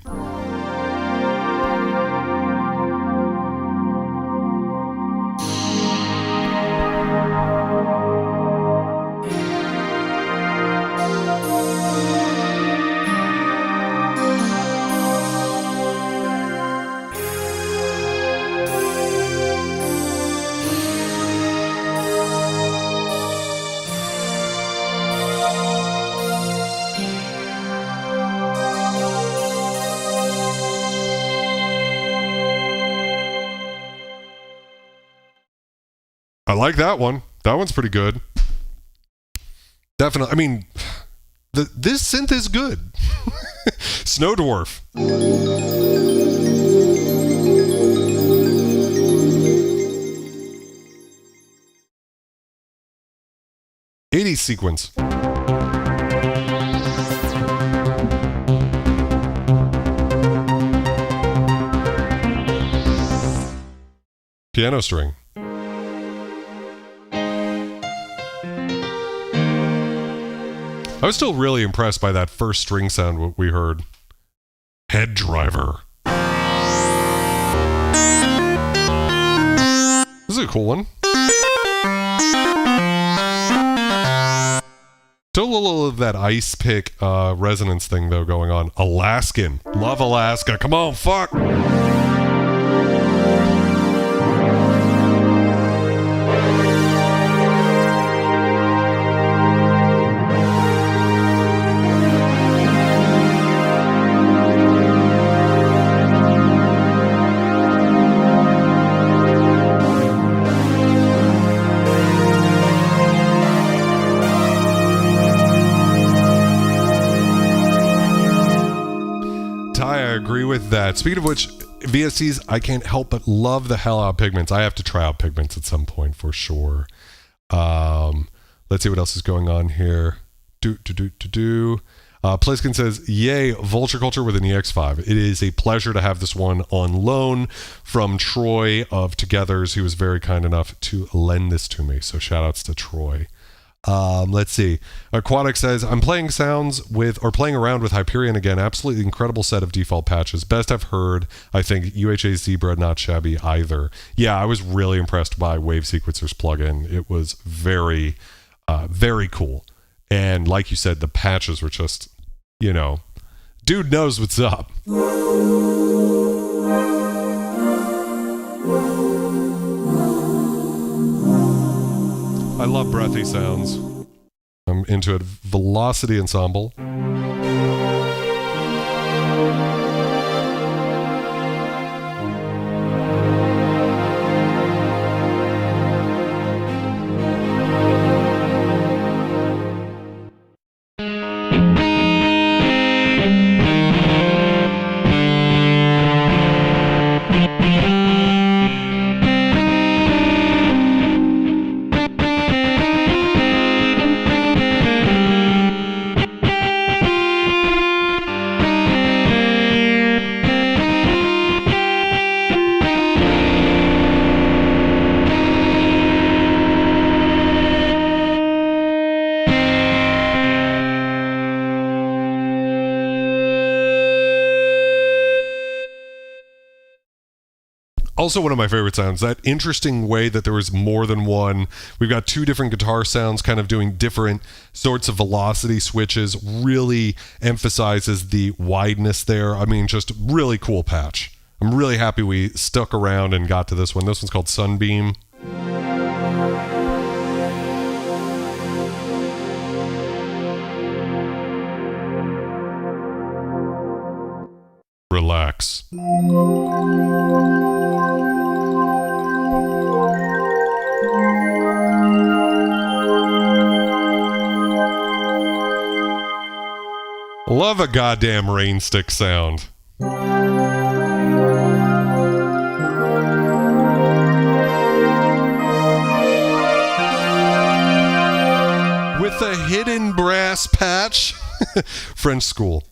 I like that one. That one's pretty good. Definitely. I mean, this synth is good. Snow Dwarf. 80s sequence. Piano string. I was still really impressed by that first string sound we heard. Head driver. This is a cool one. Still a little of that ice pick resonance thing though going on. Alaskan. Love Alaska. Come on, fuck. agree with that. Speaking of which, VSTs, I can't help but love the hell out of Pigments. I have to try out Pigments at some point for sure. Let's see what else is going on here. Pliskin says, yay, Vulture Culture with an EX5. It is a pleasure to have this one on loan from Troy of Togethers, who was very kind enough to lend this to me. So shout outs to Troy. Let's see. Aquatic says, I'm playing around with Hyperion again. Absolutely incredible set of default patches. Best I've heard. I think UHA Zebra, not shabby either. Yeah, I was really impressed by Wave Sequencer's plugin. It was very, very cool. And like you said, the patches were just, dude knows what's up. I love breathy sounds. I'm into it. Velocity Ensemble. Also one of my favorite sounds, that interesting way that there was more than one. We've got two different guitar sounds kind of doing different sorts of velocity switches, really emphasizes the wideness there. I mean, just really cool patch. I'm really happy we stuck around and got to this one. This one's called Sunbeam. Relax. Love a goddamn rain stick sound. With a hidden brass patch. French school.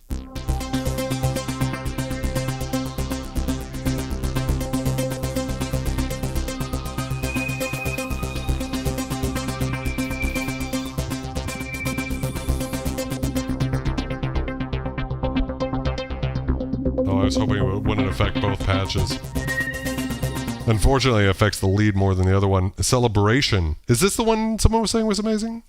I was hoping it wouldn't affect both patches. Unfortunately, it affects the lead more than the other one. Celebration. Is this the one someone was saying was amazing?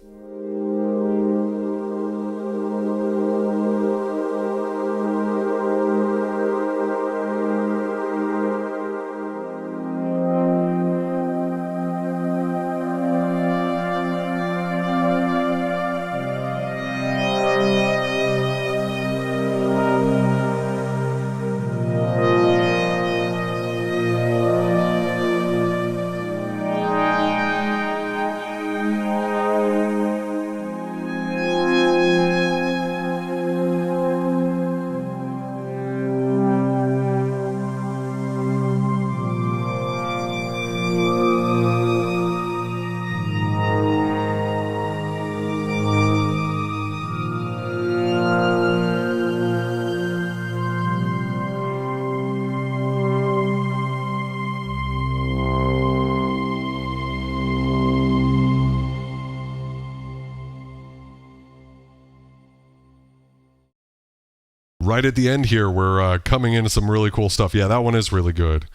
Right at the end here, we're coming into some really cool stuff. Yeah, that one is really good.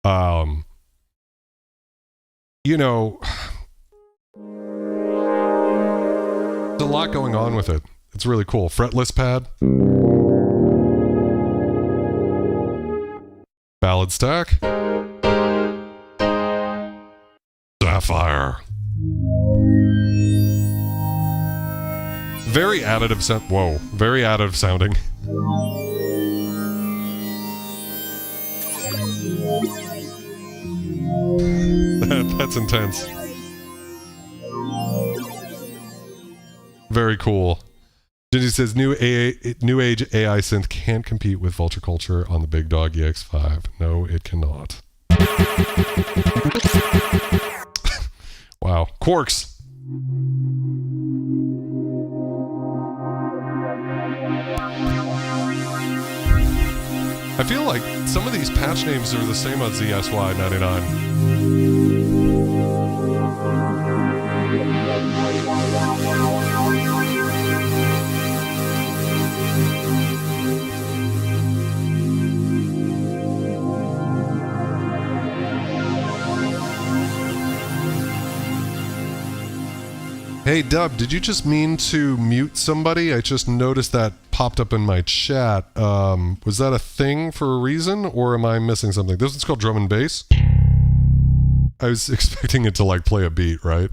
You know, there's a lot going on with it. It's really cool. Fretless pad. Ballad stack. Sapphire. Very additive sound. Whoa, very additive sounding. That's intense. Very cool. Gingy says new age AI synth can't compete with Vulture Culture on the big dog EX5. No, it cannot. Wow. Quarks. I feel like some of these patch names are the same on ZSY99. Hey Dub, did you just mean to mute somebody? I just noticed that popped up in my chat. Was that a thing for a reason, or am I missing something? This is called drum and bass. I was expecting it to like play a beat, right?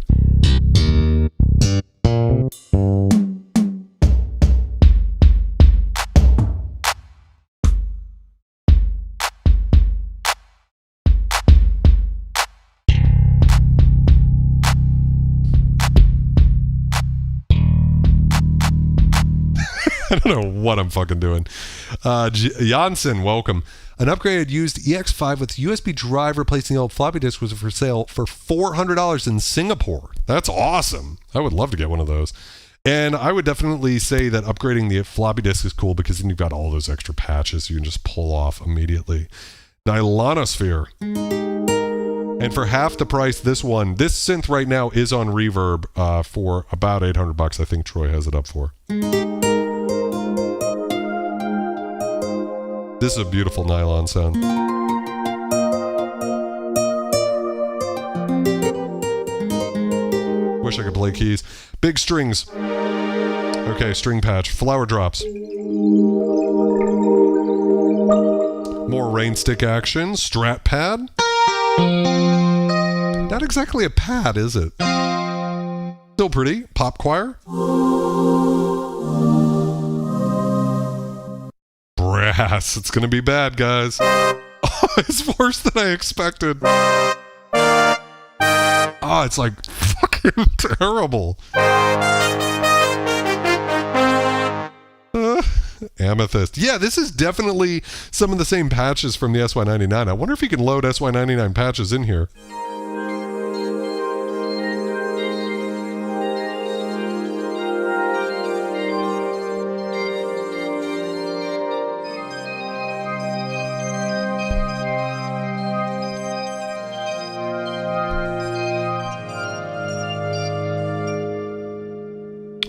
I don't know what I'm fucking doing. Janssen, welcome. An upgraded used EX5 with USB drive replacing the old floppy disk was for sale for $400 in Singapore. That's awesome. I would love to get one of those. And I would definitely say that upgrading the floppy disk is cool because then you've got all those extra patches you can just pull off immediately. Nylonosphere. And for half the price, this synth right now is on Reverb for about $800. I think Troy has it up for. This is a beautiful nylon sound. Wish I could play keys. Big strings. Okay, string patch. Flower drops. More rain stick action. Strat pad. Not exactly a pad, is it? Still pretty. Pop choir. Brass. It's gonna be bad, guys. Oh, it's worse than I expected. Oh, it's like fucking terrible. Amethyst. Yeah, this is definitely some of the same patches from the SY99. I wonder if you can load SY99 patches in here.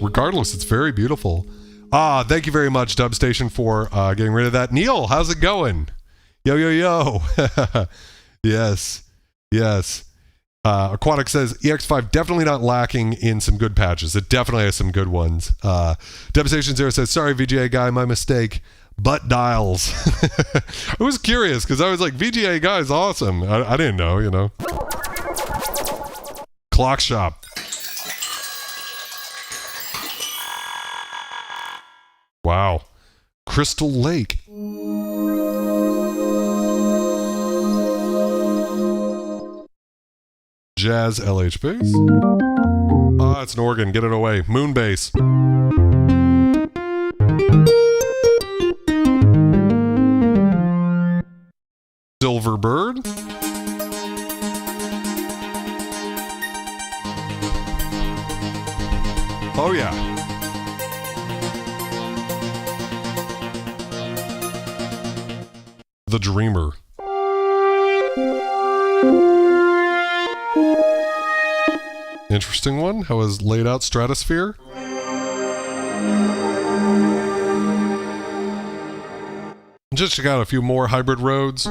Regardless, it's very beautiful. Thank you very much, Dubstation, for getting rid of that. Neil, how's it going? Yo, yo, yo. Yes. Aquatic says, EX5 definitely not lacking in some good patches. It definitely has some good ones. Dubstation 0 says, sorry, VGA guy, my mistake. Butt dials. I was curious, because I was like, VGA guy is awesome. I didn't know, you know. Clock shop. Wow. Crystal Lake. Jazz LH bass. It's an organ. Get it away. Moon bass. Silver bird. Oh yeah. The Dreamer. Interesting one. How is laid out Stratosphere? Just check out a few more hybrid roads.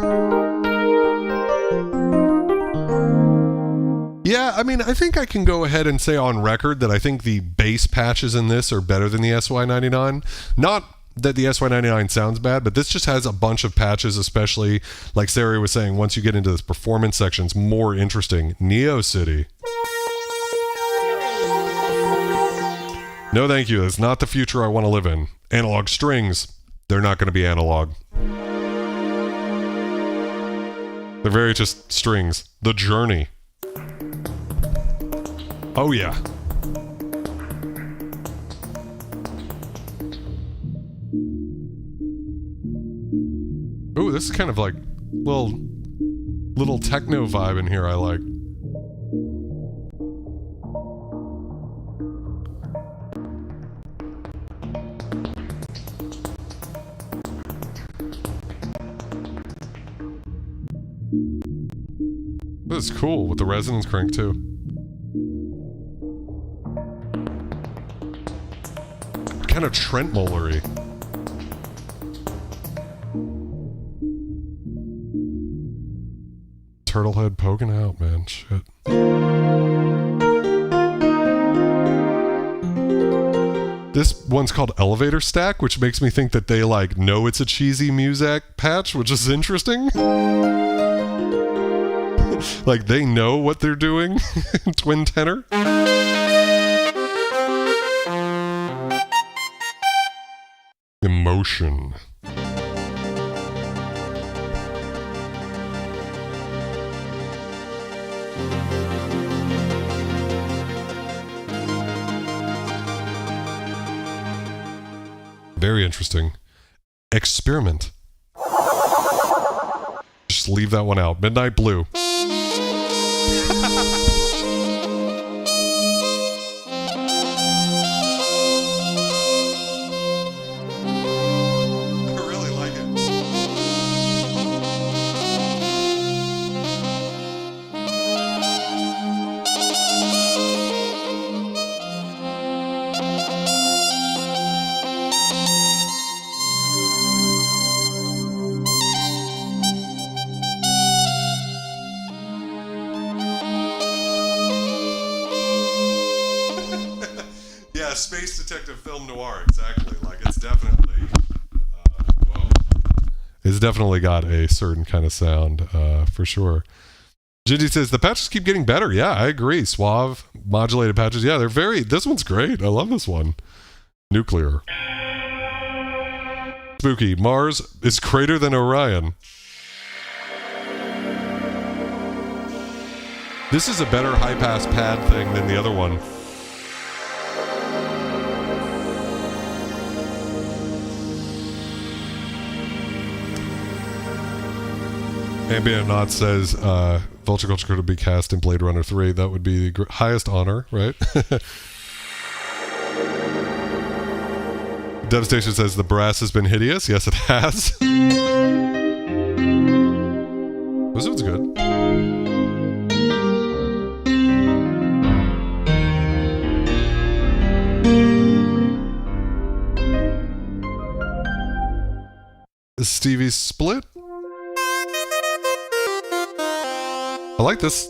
Yeah, I mean, I think I can go ahead and say on record that I think the bass patches in this are better than the SY99. Not that the SY99 sounds bad, but this just has a bunch of patches, especially like Sari was saying, once you get into this performance section, it's more interesting. Neo City. No thank you, that's not the future I want to live in. Analog strings, they're not going to be analog. They're very just strings. The Journey. Oh yeah. Ooh, this is kind of like little techno vibe in here I like. This is cool with the resonance crank too. Kind of Trentmolery. Turtle head poking out, man. Shit. This one's called Elevator Stack, which makes me think that they like know it's a cheesy Muzak patch, which is interesting. Like they know what they're doing. Twin tenor. Emotion. Very interesting. Experiment. Just leave that one out. Midnight Blue. Space detective film noir, exactly. Like it's definitely it's definitely got a certain kind of sound for sure. Gingy says the patches keep getting better. Yeah, I agree. Suave modulated patches, yeah, they're very, this one's great. I love this one. Nuclear. Spooky. Mars is greater than Orion. This is a better high pass pad thing than the other one. Ambient Knot says Vulture Culture could be cast in Blade Runner 3. That would be the highest honor, right? Devastation says the brass has been hideous. Yes, it has. This one's good. Is Stevie's split? I like this.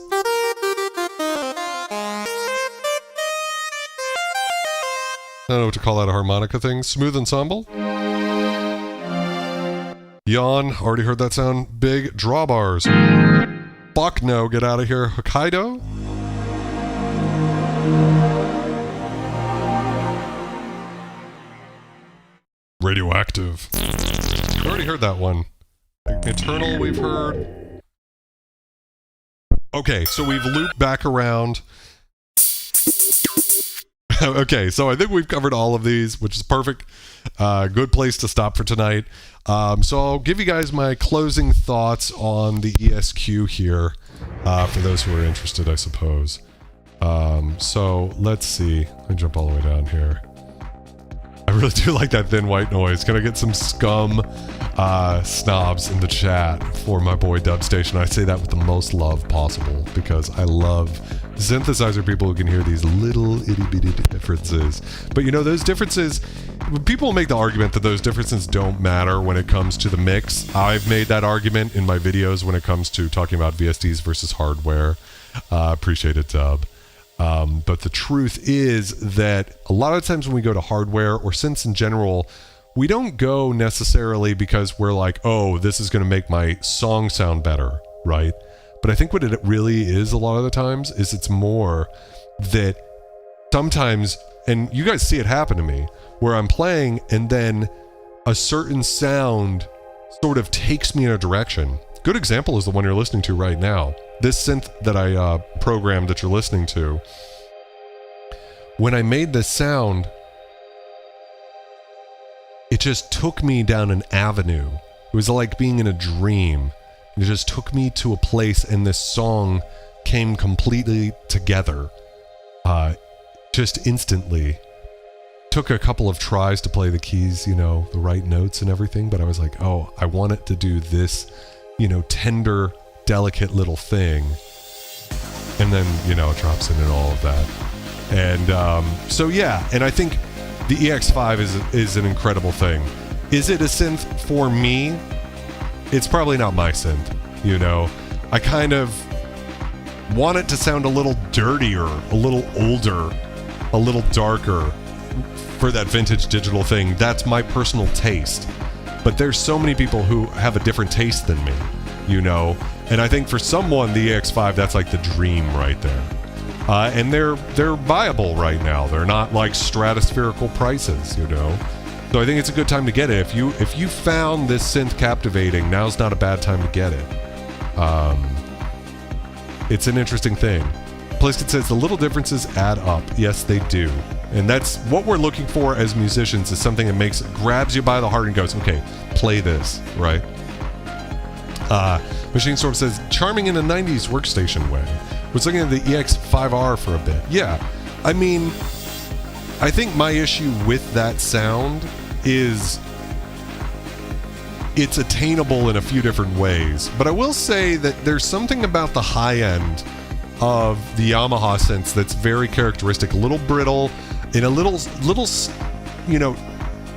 I don't know what to call that, a harmonica thing. Smooth ensemble. Yawn, already heard that sound. Big drawbars. Fuck no, get out of here. Hokkaido. Radioactive. Already heard that one. Eternal we've heard. Okay, so we've looped back around. Okay, so I think we've covered all of these, which is perfect. Good place to stop for tonight. So I'll give you guys my closing thoughts on the ESQ here, for those who are interested, I suppose. So let's see. Let me jump all the way down here. I really do like that thin white noise. Can I get some scum snobs in the chat for my boy Dubstation? I say that with the most love possible because I love synthesizer people who can hear these little itty-bitty differences. But you know, those differences, people make the argument that those differences don't matter when it comes to the mix. I've made that argument in my videos when it comes to talking about VSTs versus hardware. Appreciate it, Dub. But the truth is that a lot of times when we go to hardware or synths in general, we don't go necessarily because we're like, oh, this is going to make my song sound better, right? But I think what it really is a lot of the times is it's more that sometimes, and you guys see it happen to me, where I'm playing and then a certain sound sort of takes me in a direction. Good example is the one you're listening to right now. This synth that I programmed that you're listening to, when I made this sound, it just took me down an avenue It was like being in a dream. It just took me to a place, and this song came completely together, just instantly. Took a couple of tries to play the keys, you know, the right notes and everything, but I was like, oh, I want it to do this, you know, tender, delicate little thing. And then, you know, it drops into all of that. And so, yeah, and I think the EX5 is an incredible thing. Is it a synth for me? It's probably not my synth, you know. I kind of want it to sound a little dirtier, a little older, a little darker for that vintage digital thing. That's my personal taste. But there's so many people who have a different taste than me, you know. And I think for someone, the EX5, that's like the dream right there. And they're viable right now. They're not like stratospherical prices, you know. So I think it's a good time to get it. If you found this synth captivating, now's not a bad time to get it. It's an interesting thing. Pliskin says the little differences add up. Yes, they do. And that's what we're looking for as musicians, is something that grabs you by the heart and goes, okay, play this, right? Machine Storm says, charming in a 90s workstation way. Was looking at the EX5R for a bit. Yeah, I mean, I think my issue with that sound is it's attainable in a few different ways. But I will say that there's something about the high end of the Yamaha synths that's very characteristic, a little brittle, and a little, you know,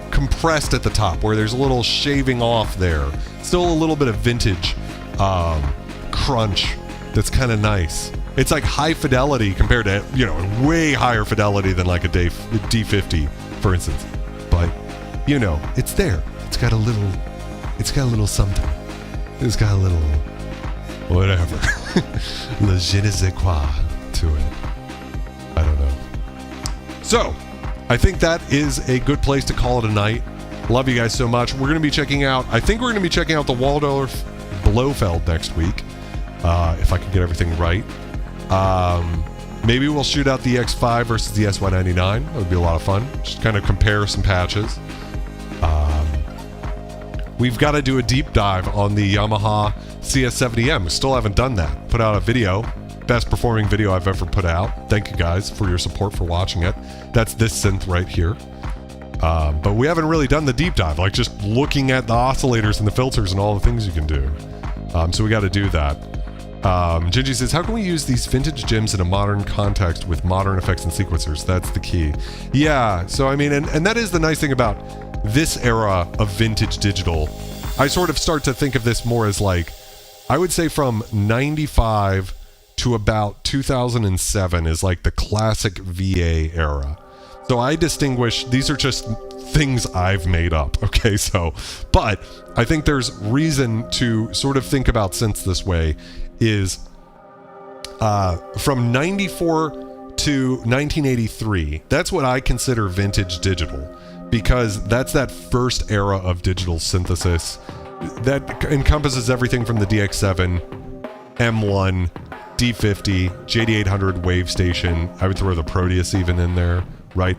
compressed at the top, where there's a little shaving off there. Still a little bit of vintage crunch that's kind of nice. It's like high fidelity compared to, you know, way higher fidelity than like a D50, for instance. But, you know, it's there. It's got a little something. It's got a little whatever. Le je ne sais quoi to it. I don't know. So, I think that is a good place to call it a night. Love you guys so much. We're going to be checking out, I think we're going to be checking out the Waldorf Blofeld next week, if I can get everything right. Maybe we'll shoot out the EX5 versus the SY99. That would be a lot of fun. Just kind of compare some patches. We've got to do a deep dive on the Yamaha CS70M. We still haven't done that. Put out a video. Best performing video I've ever put out. Thank you guys for your support for watching it. That's this synth right here. But we haven't really done the deep dive, like just looking at the oscillators and the filters and all the things you can do. So we got to do that. Gingy says, how can we use these vintage gems in a modern context with modern effects and sequencers? That's the key. Yeah, so I mean, and that is the nice thing about this era of vintage digital. I sort of start to think of this more as like, I would say from 95 to about 2007 is like the classic VA era. So I distinguish, these are just things I've made up, okay? So, but I think there's reason to sort of think about synths this way, is from 94 to 1983, that's what I consider vintage digital, because that's that first era of digital synthesis that encompasses everything from the DX7, M1, D50, JD800 Wave Station. I would throw the Proteus even in there, right?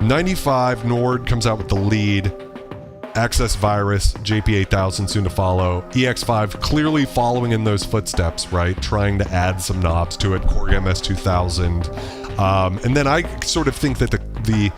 95, Nord comes out with the lead. Access Virus, JP8000 soon to follow. EX5 clearly following in those footsteps, right? Trying to add some knobs to it. Korg MS2000. And then I sort of think that the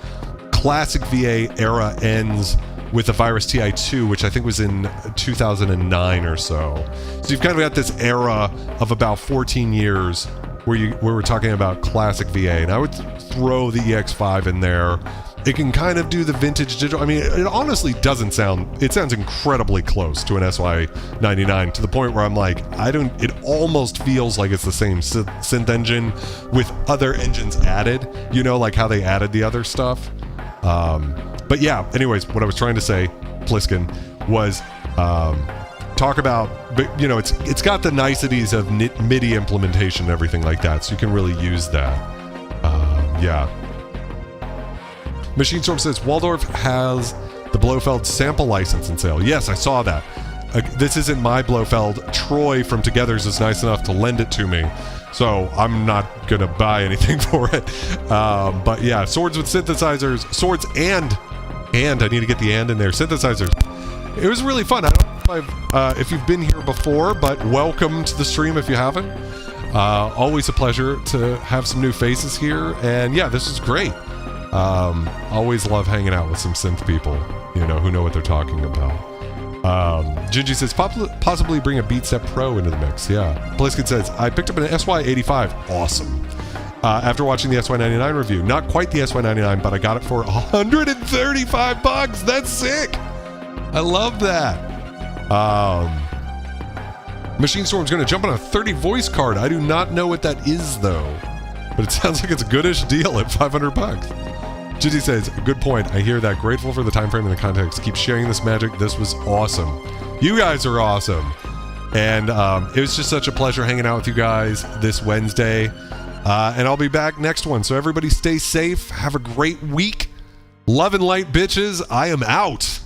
classic VA era ends with the Virus TI2, which I think was in 2009 or so. So you've kind of got this era of about 14 years where we're talking about classic VA, and I would throw the EX5 in there. It can kind of do the vintage digital. I mean, it honestly doesn't sound, it sounds incredibly close to an SY99, to the point where I'm like, it almost feels like it's the same synth engine with other engines added, you know, like how they added the other stuff. But yeah, anyways, what I was trying to say, Pliskin, was talk about, you know, it's got the niceties of MIDI implementation and everything like that, so you can really use that. Yeah. Machine Storm says, Waldorf has the Blofeld sample license in sale. Yes, I saw that. This isn't my Blofeld. Troy from Togethers is nice enough to lend it to me, so I'm not going to buy anything for it. But yeah, swords with synthesizers, swords and I need to get the and in there, synthesizers it was really fun. I don't know if you've been here before, but welcome to the stream if you haven't. Always a pleasure to have some new faces here, and yeah, this is great. Always love hanging out with some synth people, you know, who know what they're talking about. Gingy says, possibly bring a Beat Step Pro into the mix. Yeah. Bliskid says, I picked up an SY85. Awesome. After watching the SY99 review. Not quite the SY99, but I got it for $135. That's sick. I love that. Machine Storm's going to jump on a 30 voice card. I do not know what that is, though. But it sounds like it's a goodish deal at $500. Jizzy says, good point. I hear that. Grateful for the time frame and the context. Keep sharing this magic. This was awesome. You guys are awesome. And it was just such a pleasure hanging out with you guys this Wednesday. And I'll be back next one. So everybody stay safe. Have a great week. Love and light, bitches. I am out.